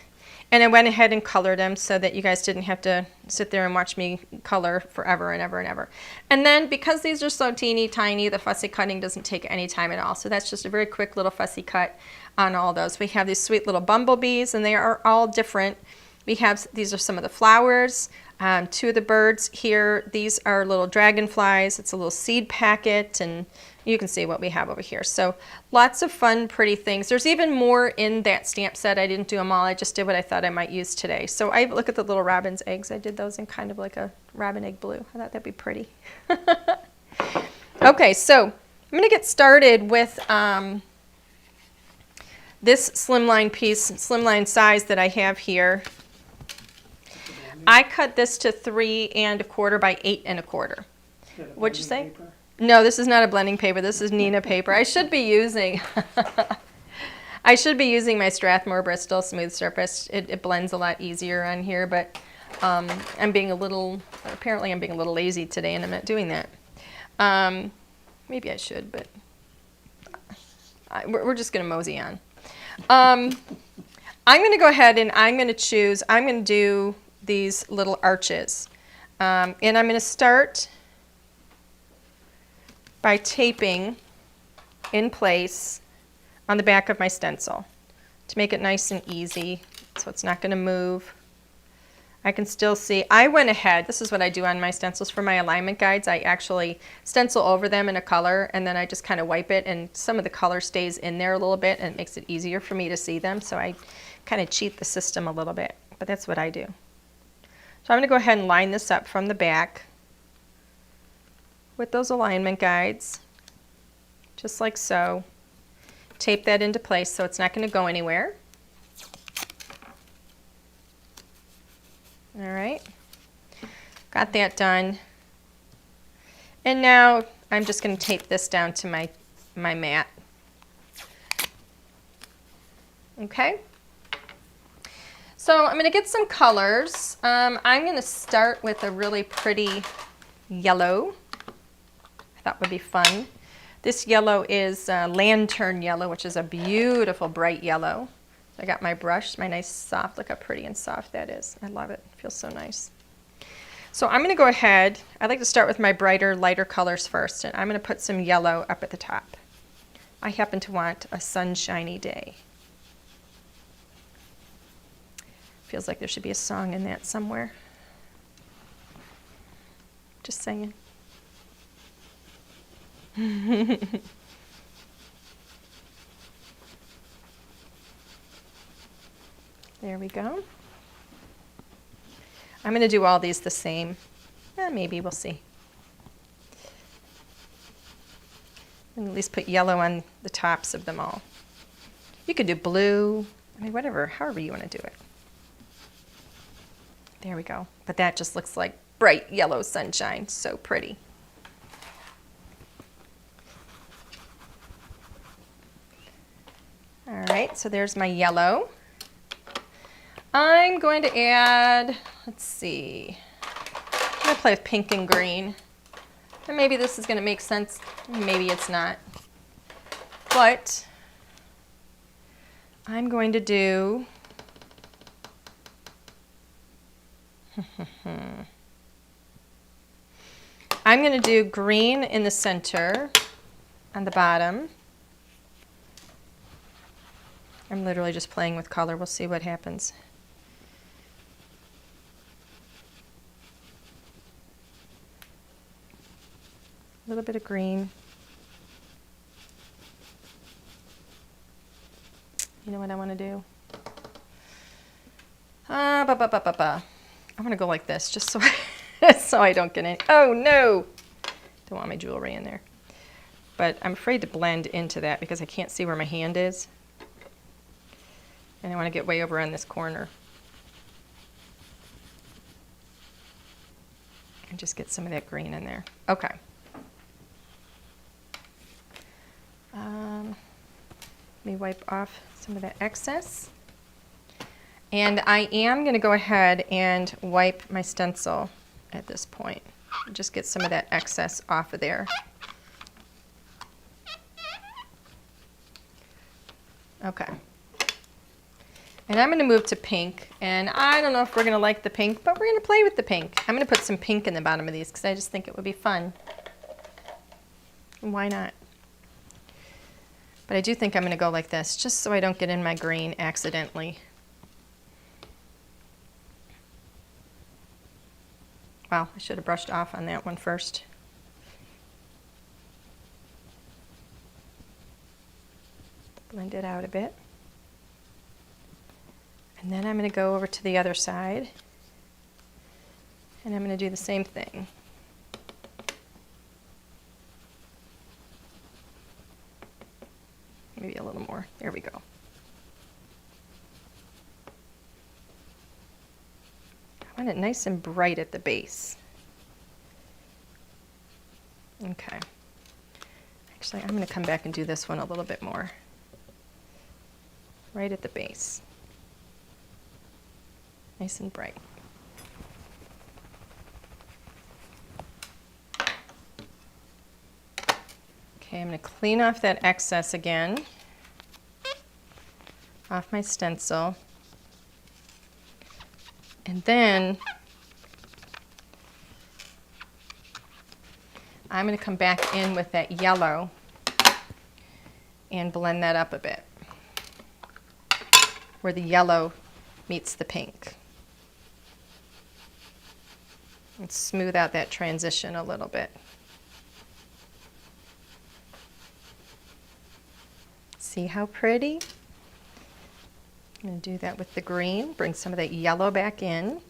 and I went ahead and colored them so that you guys didn't have to sit there and watch me color forever and ever and ever. And then because these are so teeny tiny, the fussy cutting doesn't take any time at all. So that's just a very quick little fussy cut on all those. We have these sweet little bumblebees and they are all different. We have, these are some of the flowers, 2 of the birds here. These are little dragonflies. It's a little seed packet and you can see what we have over here. So lots of fun, pretty things. There's even more in that stamp set. I didn't do them all. I just did what I thought I might use today. So I look at the little robin's eggs. I did those in kind of like a robin egg blue. I thought that'd be pretty. Okay, so I'm going to get started with this slimline piece, slimline size that I have here. I cut this to 3.25 by 8.25. What'd you say? Paper? No, this is not a blending paper. This is Nina paper. I should be using my Strathmore Bristol Smooth Surface. It blends a lot easier on here, but I'm being a little, apparently I'm being a little lazy today and I'm not doing that. Maybe I should, but we're just going to mosey on. I'm going to go ahead and I'm going to do these little arches. And I'm going to start by taping in place on the back of my stencil to make it nice and easy so it's not going to move. I can still see, I went ahead, this is what I do on my stencils for my alignment guides. I actually stencil over them in a color and then I just kind of wipe it and some of the color stays in there a little bit and it makes it easier for me to see them. So I kind of cheat the system a little bit, but that's what I do. So I'm going to go ahead and line this up from the back with those alignment guides, just like so. Tape that into place so it's not going to go anywhere. All right, got that done. And now I'm just going to tape this down to my mat. Okay. So I'm going to get some colors. I'm going to start with a really pretty yellow. I thought would be fun. This yellow is lantern yellow, which is a beautiful bright yellow. I got my brush, my nice soft, look how pretty and soft that is. I love it, it feels so nice. So I'm going to go ahead, I like to start with my brighter, lighter colors first, and I'm going to put some yellow up at the top. I happen to want a sunshiny day. Feels like there should be a song in that somewhere. Just saying. There we go. I'm going to do all these the same. Maybe, we'll see. And at least put yellow on the tops of them all. You could do blue, I mean, whatever, however you want to do it. There we go. But that just looks like bright yellow sunshine. So pretty. All right, so there's my yellow. I'm going to add, let's see, I'm going to play with pink and green. And maybe this is going to make sense, maybe it's not. But I'm going to do, I'm going to do green in the center on the bottom. I'm literally just playing with color. We'll see what happens. A little bit of green. You know what I want to do? I want to go like this, just so so I don't get any. Oh no! Don't want my jewelry in there. But I'm afraid to blend into that because I can't see where my hand is. And I want to get way over on this corner. And just get some of that green in there. Okay. Let me wipe off some of that excess. And I am going to go ahead and wipe my stencil at this point. Just get some of that excess off of there. Okay. And I'm going to move to pink, and I don't know if we're going to like the pink, but we're going to play with the pink. I'm going to put some pink in the bottom of these because I just think it would be fun. Why not? But I do think I'm going to go like this, just so I don't get in my green accidentally. Wow, I should have brushed off on that one first. Blend it out a bit. And then I'm going to go over to the other side, and I'm going to do the same thing. Maybe a little more. There we go. I want it nice and bright at the base. Okay. Actually, I'm going to come back and do this one a little bit more. Right at the base. Nice and bright. Okay, I'm going to clean off that excess again, off my stencil. And then I'm going to come back in with that yellow and blend that up a bit, where the yellow meets the pink. And smooth out that transition a little bit. See how pretty? I'm going to do that with the green, bring some of that yellow back in.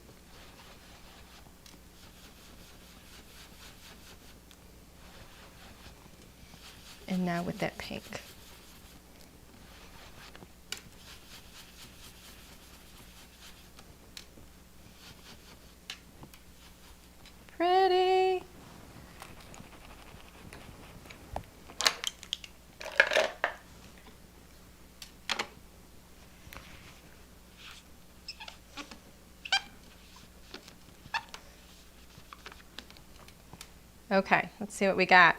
And now with that pink. Pretty. Okay, let's see what we got.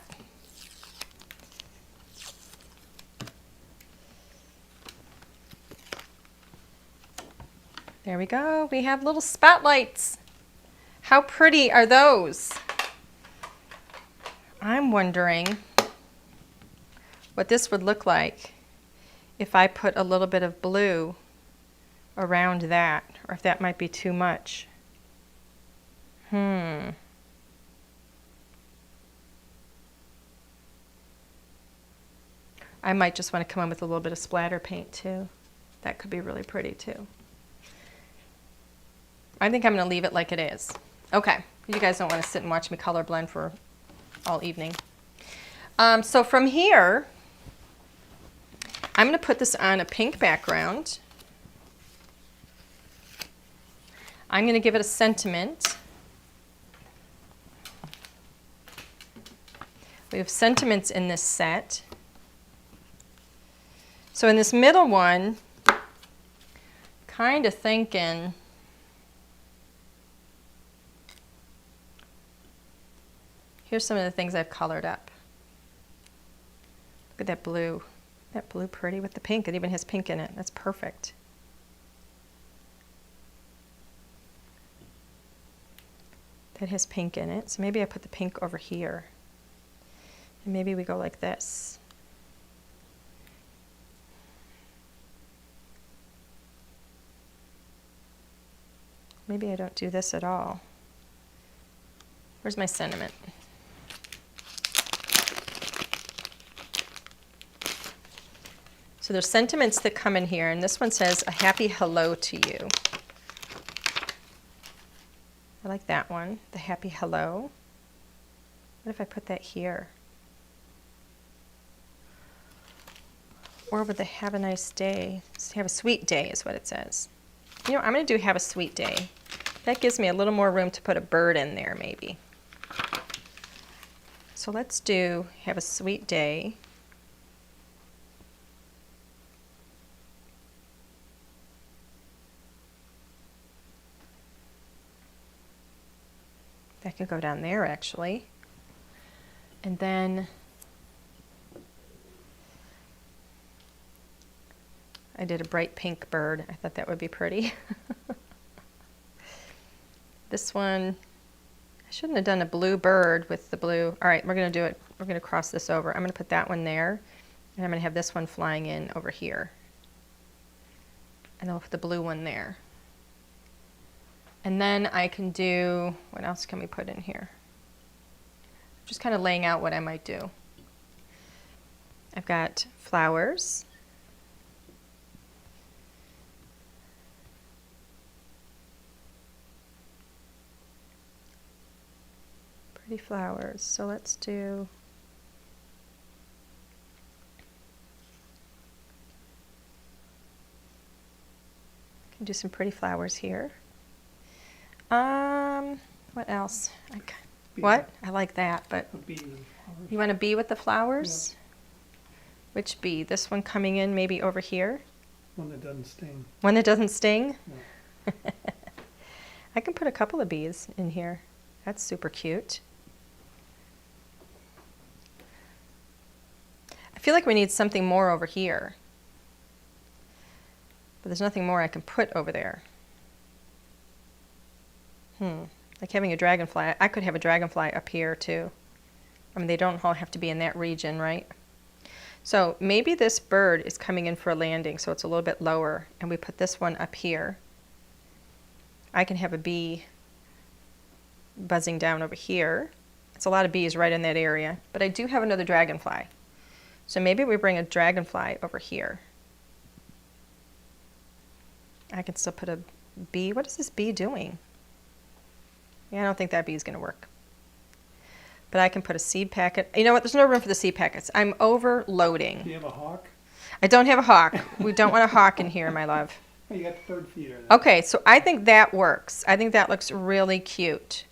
There we go. We have little spotlights. How pretty are those? I'm wondering what this would look like if I put a little bit of blue around that, or if that might be too much. I might just want to come in with a little bit of splatter paint too. That could be really pretty too. I think I'm going to leave it like it is. Okay, you guys don't want to sit and watch me color blend for all evening. So from here, I'm going to put this on a pink background. I'm going to give it a sentiment. We have sentiments in this set. So in this middle one, kind of thinking, here's some of the things I've colored up. Look at that blue. Isn't that blue pretty with the pink? It even has pink in it. That's perfect. That has pink in it. So maybe I put the pink over here. And maybe we go like this. Maybe I don't do this at all. Where's my sentiment? So there's sentiments that come in here, and this one says, a happy hello to you. I like that one, the happy hello. What if I put that here? Or would they have a nice day? Have a sweet day is what it says. You know, I'm going to do have a sweet day. That gives me a little more room to put a bird in there maybe. So let's do have a sweet day. That could go down there actually. And then I did a bright pink bird. I thought that would be pretty. This one, I shouldn't have done a blue bird with the blue. All right, we're going to do it. We're going to cross this over. I'm going to put that one there, and I'm going to have this one flying in over here. And I'll put the blue one there. And then I can do, what else can we put in here? Just kind of laying out what I might do. I've got flowers. Pretty flowers. So let's do some pretty flowers here. What else? What? I like that, but you want a bee with the flowers? Yeah. Which bee? This one coming in maybe over here? One that doesn't sting. One that doesn't sting? No. I can put a couple of bees in here. That's super cute. I feel like we need something more over here. But there's nothing more I can put over there. Like having a dragonfly. I could have a dragonfly up here too. I mean, they don't all have to be in that region, right? So maybe this bird is coming in for a landing, so it's a little bit lower, and we put this one up here. I can have a bee buzzing down over here. It's a lot of bees right in that area, but I do have another dragonfly. So maybe we bring a dragonfly over here. I can still put a bee. What is this bee doing? Yeah, I don't think that bee is going to work. But I can put a seed packet. You know what? There's no room for the seed packets. I'm overloading. Do you have a hawk? I don't have a hawk. We don't want a hawk in here, my love. Oh, you got the bird feeder. Then. Okay, so I think that works. I think that looks really cute.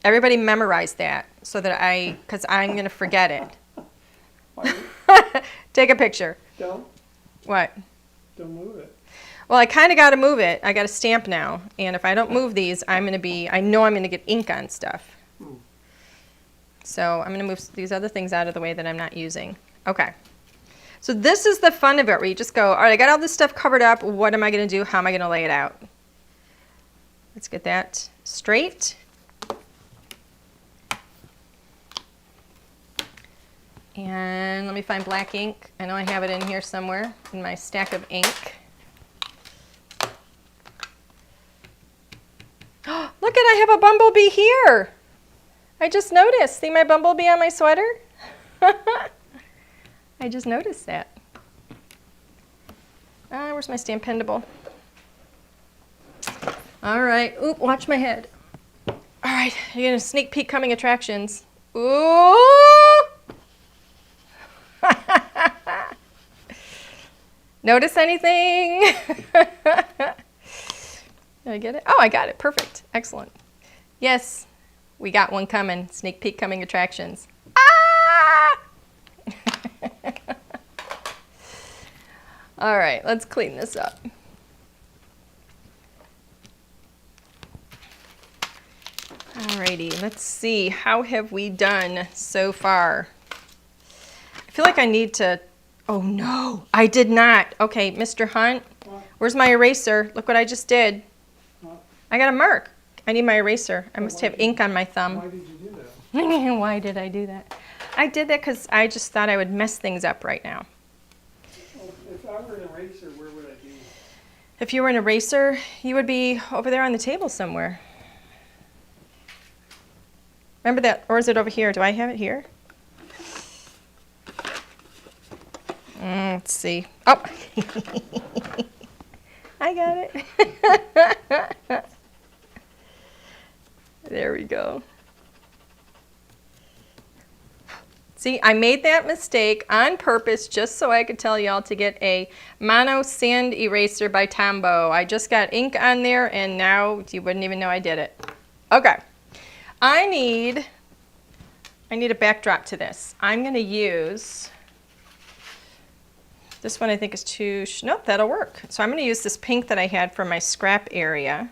Everybody memorize that so that because I'm going to forget it. Take a picture. Don't. What? Don't move it. Well, I kind of got to move it. I got to stamp now. And if I don't move these, I know I'm going to get ink on stuff. So I'm gonna move these other things out of the way that I'm not using. Okay. So this is the fun of it, where you just go, all right, I got all this stuff covered up. What am I gonna do? How am I gonna lay it out? Let's get that straight. And let me find black ink. I know I have it in here somewhere in my stack of ink. Look I have a bumblebee here. I just noticed. See my bumblebee on my sweater? I just noticed that. Where's my Stampendable? All right. Oop, watch my head. All right, you're gonna sneak peek coming attractions. Ooh! Notice anything? Did I get it? Oh, I got it. Perfect. Excellent. Yes, we got one coming. Sneak peek coming attractions. Ah! All right, let's clean this up. Alrighty, let's see. How have we done so far? I feel like I need to... Oh no, I did not. Okay, Mr. Hunt, where's my eraser? Look what I just did. I got a mark. I need my eraser. I must have ink on my thumb. Why did you do that? Why did I do that? I did that because I just thought I would mess things up right now. Well, if I were an eraser, where would I be? If you were an eraser, you would be over there on the table somewhere. Remember that, or is it over here? Do I have it here? Let's see. Oh, I got it. There we go. See, I made that mistake on purpose just so I could tell y'all to get a mono sand eraser by Tombow. I just got ink on there and now you wouldn't even know I did it. Okay. I need a backdrop to this. I'm going to use, this one I think is too, nope, that'll work. So I'm going to use this pink that I had from my scrap area.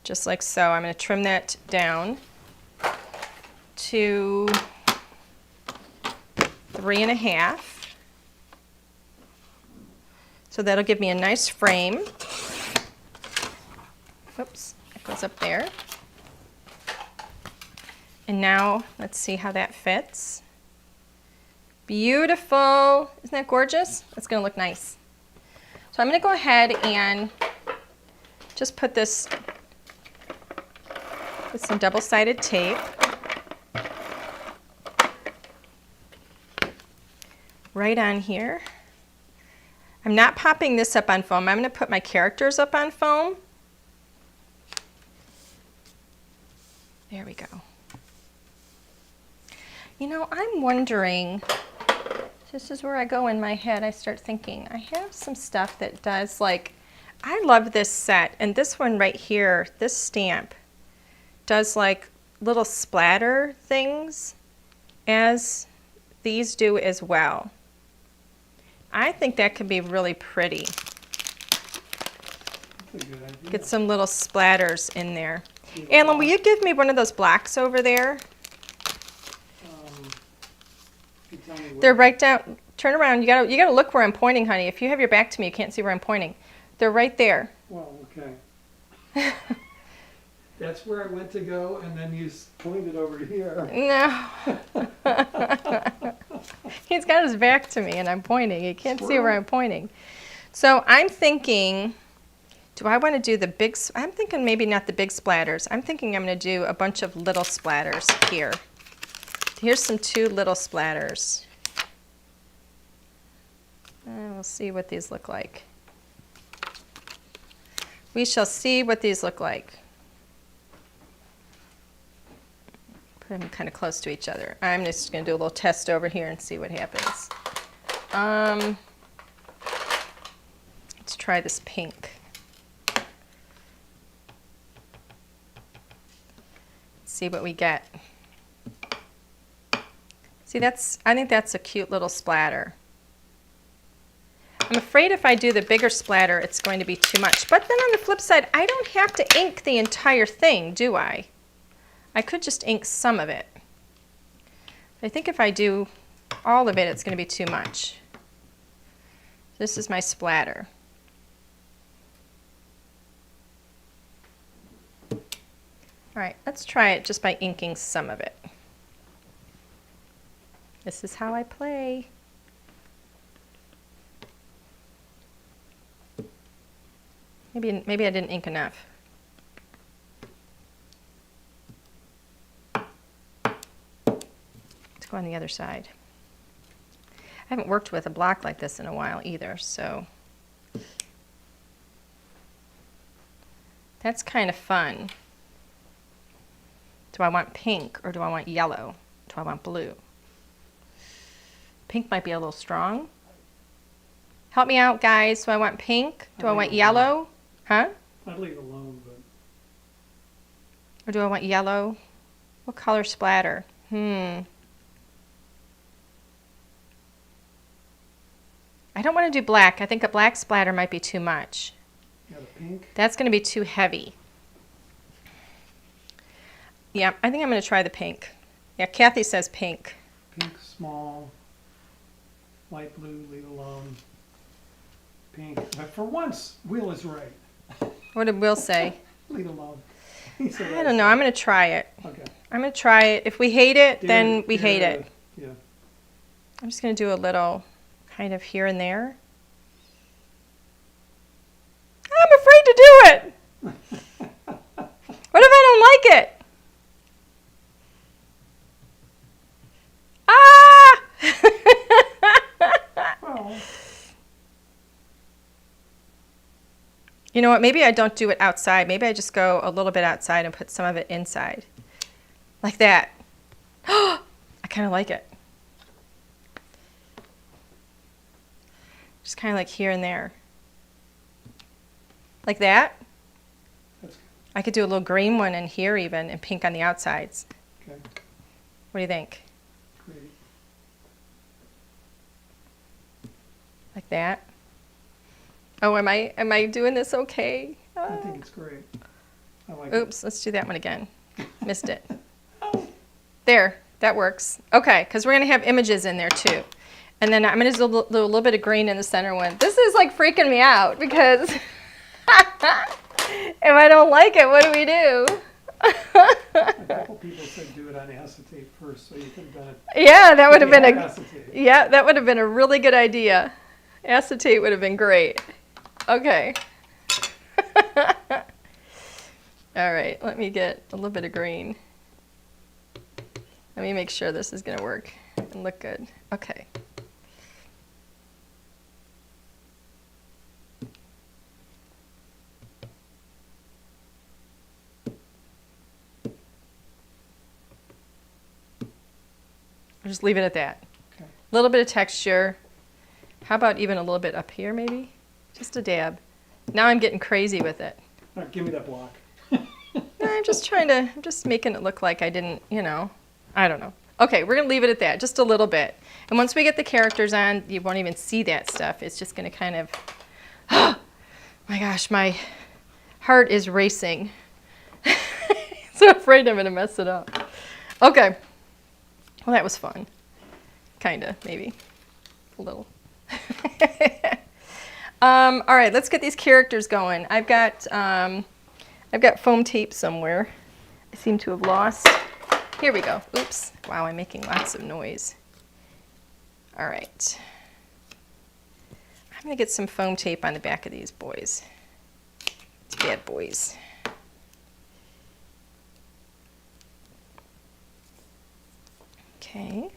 Just like so. I'm going to trim that down to 3.5. So that'll give me a nice frame. Whoops, it goes up there. And now let's see how that fits. Beautiful. Isn't that gorgeous? It's going to look nice. So I'm going to go ahead and just put this with some double-sided tape. Right on here. I'm not popping this up on foam. I'm going to put my characters up on foam. There we go. You know, I'm wondering, this is where I go in my head. I start thinking, I have some stuff that does, like, I love this set. And this one right here, this stamp, does like little splatter things, as these do as well. I think that could be really pretty. That's a good idea. Get some little splatters in there. Alan, will you give me one of those blocks over there? You tell me They're where. right down. Turn around. You gotta look where I'm pointing, honey. If you have your back to me, you can't see where I'm pointing. They're right there. Well, okay. That's where I went to go, and then you pointed over here. No. He's got his back to me, and I'm pointing. He can't see where I'm pointing. So I'm thinking, do I want to do the big? I'm thinking maybe not the big splatters. I'm thinking I'm going to do a bunch of little splatters here. Here's some 2 little splatters. And we'll see what these look like. We shall see what these look like. Put them kind of close to each other. I'm just going to do a little test over here and see what happens. Let's try this pink. See what we get. See, I think that's a cute little splatter. I'm afraid if I do the bigger splatter, it's going to be too much. But then on the flip side, I don't have to ink the entire thing, do I? I could just ink some of it. I think if I do all of it, it's going to be too much. This is my splatter. All right, let's try it just by inking some of it. This is how I play. Maybe I didn't ink enough. Let's go on the other side. I haven't worked with a block like this in a while either, so that's kind of fun. Do I want pink or do I want yellow? Do I want blue? Pink might be a little strong. Help me out, guys. Do I want pink? Do I want yellow? Huh? I'd leave it alone, but. Or do I want yellow? What color splatter? I don't want to do black. I think a black splatter might be too much. Yeah, the pink. That's going to be too heavy. Yeah, I think I'm going to try the pink. Yeah, Kathy says pink. Pink, small. Light blue, leave alone. Pink. But for once, Will is right. What did Will say? Leave alone. I don't know. I'm going to try it. Okay. I'm going to try it. If we hate it, then we hate it. Yeah. I'm just going to do a little kind of here and there. I'm afraid to do it. What if I don't like it? Ah! Well. You know what? Maybe I don't do it outside. Maybe I just go a little bit outside and put some of it inside. Like that. I kind of like it. Just kind of like here and there. Like that. That's good. I could do a little green one in here even and pink on the outsides. Okay. What do you think? Great. Like that. Oh, am I doing this okay? I think it's great. I like Oops, let's do that one again. Missed it. There, that works. Okay, because we're going to have images in there too. And then I'm going to do a little bit of green in the center one. This is like freaking me out because if I don't like it, what do we do? A couple people said do it on acetate first, so you could have done it. Yeah, that would have been Acetate. yeah, that would have been a really good idea. Acetate would have been great. Okay. All right, let me get a little bit of green. Let me make sure this is going to work and look good. Okay. I'll just leave it at that. Okay. A little bit of texture. How about even a little bit up here maybe? Just a dab. Now I'm getting crazy with it. All right, give me that block. I'm just making it look like I didn't, I don't know. Okay, we're going to leave it at that, just a little bit. And once we get the characters on, you won't even see that stuff. It's just going to kind of, oh my gosh, my heart is racing. So afraid I'm going to mess it up. Okay. Well, that was fun. Kind of, maybe. A little. All right, let's get these characters going. I've got foam tape somewhere. I seem to have lost. Here we go. Oops. Wow, I'm making lots of noise. All right. I'm going to get some foam tape on the back of these boys. These bad boys. Okay.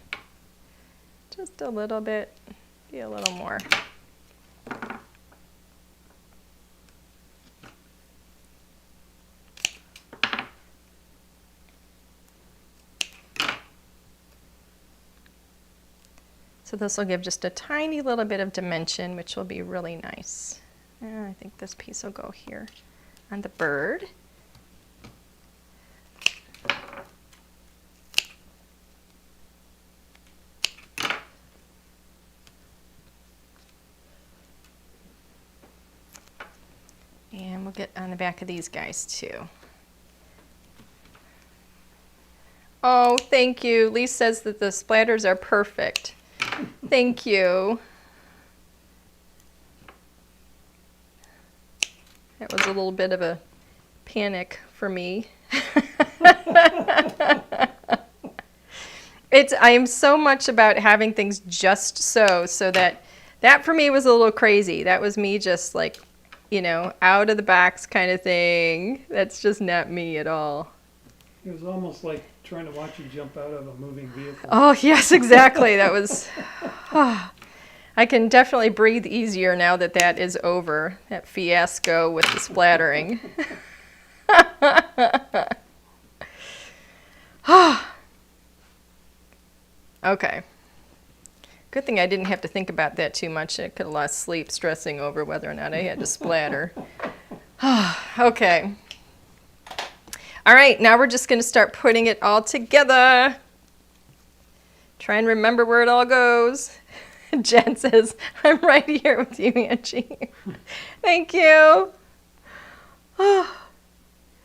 Just a little bit. Be a little more. So this will give just a tiny little bit of dimension, which will be really nice. And I think this piece will go here on the bird. And we'll get on the back of these guys too. Oh, thank you. Lee says that the splatters are perfect. Thank you. That was a little bit of a panic for me. I am so much about having things just so that for me was a little crazy. That was me just like, you know, out of the box kind of thing. That's just not me at all. It was almost like trying to watch you jump out of a moving vehicle. Oh, yes, exactly. That was, I can definitely breathe easier now that that is over, that fiasco with the splattering. Okay. Good thing I didn't have to think about that too much. I could have lost sleep stressing over whether or not I had to splatter. Okay. All right, now we're just going to start putting it all together. Try and remember where it all goes. Jen says, I'm right here with you, Angie. Thank you. I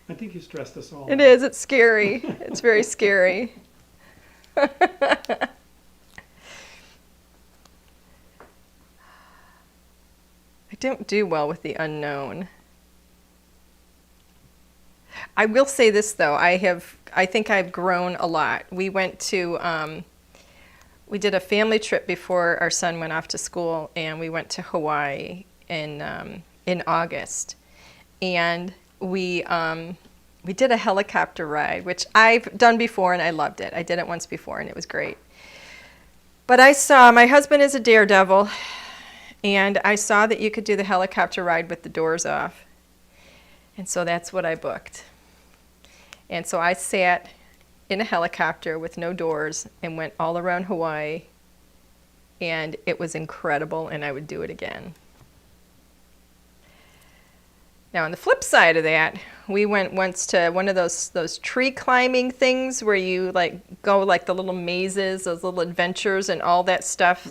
think you stressed us all. It is. It's scary. It's very scary. I don't do well with the unknown. I will say this though, I think I've grown a lot. We went to, we did a family trip before our son went off to school, and we went to Hawaii in August, and we did a helicopter ride, which I've done before and I loved it. I did it once before and it was great. But my husband is a daredevil, and I saw that you could do the helicopter ride with the doors off. And so that's what I booked. And so I sat in a helicopter with no doors and went all around Hawaii, and it was incredible, and I would do it again. Now on the flip side of that, we went once to one of those tree climbing things where you like go like the little mazes, those little adventures and all that stuff.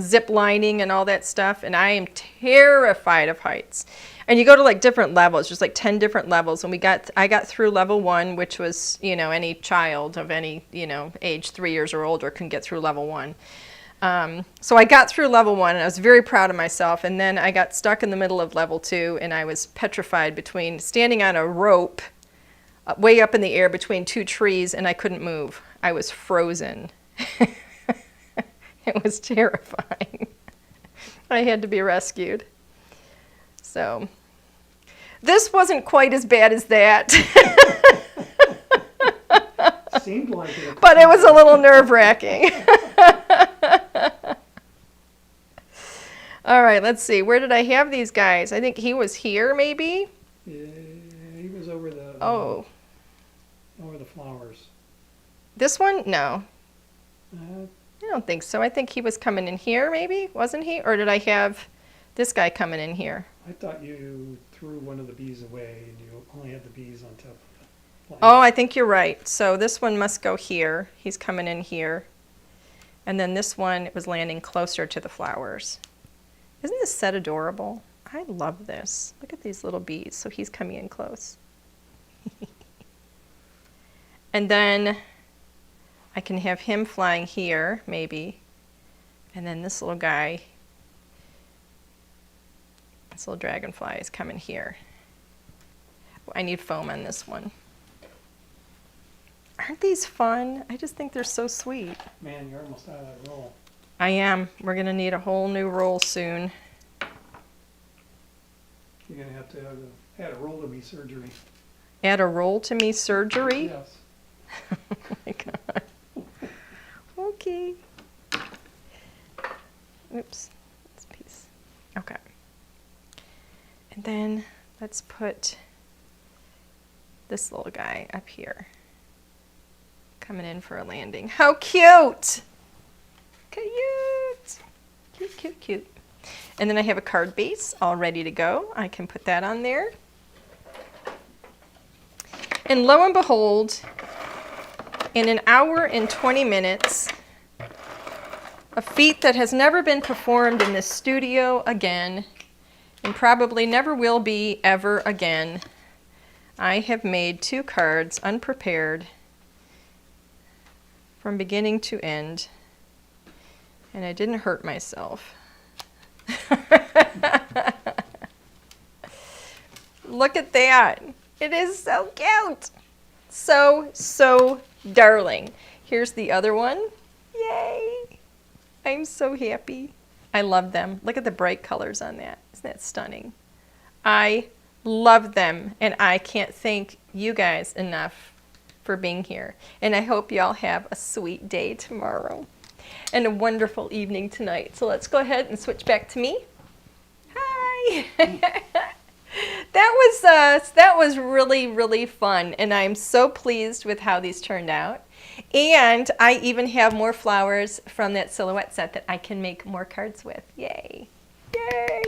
Zip lining and all that stuff, and I am terrified of heights. And you go to like different levels, just like 10 different levels, and I got through level 1, which was, you know, any child of any, you know, age 3 years or older can get through level 1. So I got through level 1 and I was very proud of myself, and then I got stuck in the middle of level 2, and I was petrified between standing on a rope way up in the air between 2 trees, and I couldn't move. I was frozen. It was terrifying. I had to be rescued. So this wasn't quite as bad as that. Seemed like it. But it was a little nerve-wracking. All right, let's see. Where did I have these guys? I think he was here, maybe? Yeah, he was over the over the flowers. This one? No. Uh, I don't think so. I think he was coming in here, maybe? Wasn't he? Or did I have this guy coming in here? I thought you threw one of the bees away and you only had the bees on top of the plant. Oh, I think you're right. So this one must go here. He's coming in here. And then this one was landing closer to the flowers. Isn't this set adorable? I love this. Look at these little bees. So he's coming in close. And then I can have him flying here, maybe. And then this little guy, this little dragonfly is coming here. I need foam on this one. Aren't these fun? I just think they're so sweet. Man, you're almost out of that roll. I am. We're going to need a whole new roll soon. You're going to have to add a roll-to-me surgery. Add a roll to me surgery? Yes. Oh my God. Okay. Oops. This piece. Okay. And then let's put this little guy up here. Coming in for a landing. How cute! Cute! Cute, cute, cute. And then I have a card base all ready to go. I can put that on there. And lo and behold, in an hour and 20 minutes, a feat that has never been performed in this studio again, and probably never will be ever again, I have made 2 cards unprepared from beginning to end. And I didn't hurt myself. Look at that. It is so cute. So, so darling. Here's the other one. Yay. I'm so happy. I love them. Look at the bright colors on that. Isn't that stunning? I love them, and I can't thank you guys enough for being here. And I hope you all have a sweet day tomorrow and a wonderful evening tonight. So let's go ahead and switch back to me. Hi. That was really, really fun, and I'm so pleased with how these turned out. And I even have more flowers from that silhouette set that I can make more cards with. Yay. Yay.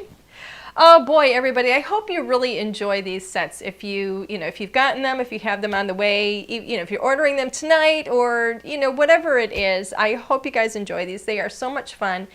Oh boy, everybody, I hope you really enjoy these sets. If if you've gotten them, if you have them on the way, if you're ordering them tonight or, whatever it is, I hope you guys enjoy these. They are so much fun.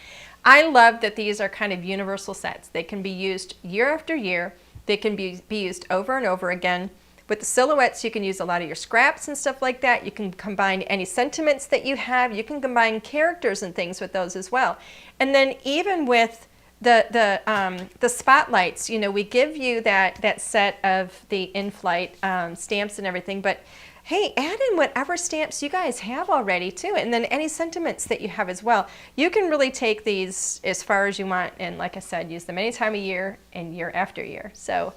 I love that these are kind of universal sets. They can be used year after year. They can be used over and over again. With the silhouettes, you can use a lot of your scraps and stuff like that. You can combine any sentiments that you have. You can combine characters and things with those as well. And then even with the spotlights, we give you that set of the in-flight stamps and everything, but hey, add in whatever stamps you guys have already too, and then any sentiments that you have as well. You can really take these as far as you want, and like I said, use them any time of year and year after year. So,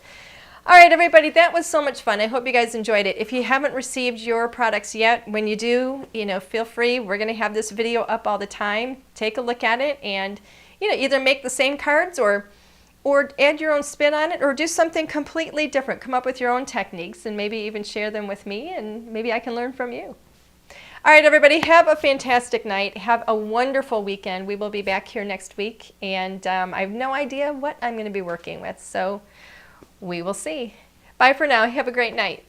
all right, everybody, that was so much fun. I hope you guys enjoyed it. If you haven't received your products yet, when you do, feel free. We're going to have this video up all the time. Take a look at it and either make the same cards or add your own spin on it or do something completely different. Come up with your own techniques and maybe even share them with me, and maybe I can learn from you. All right, everybody, have a fantastic night. Have a wonderful weekend. We will be back here next week, and I have no idea what I'm going to be working with, so we will see. Bye for now. Have a great night.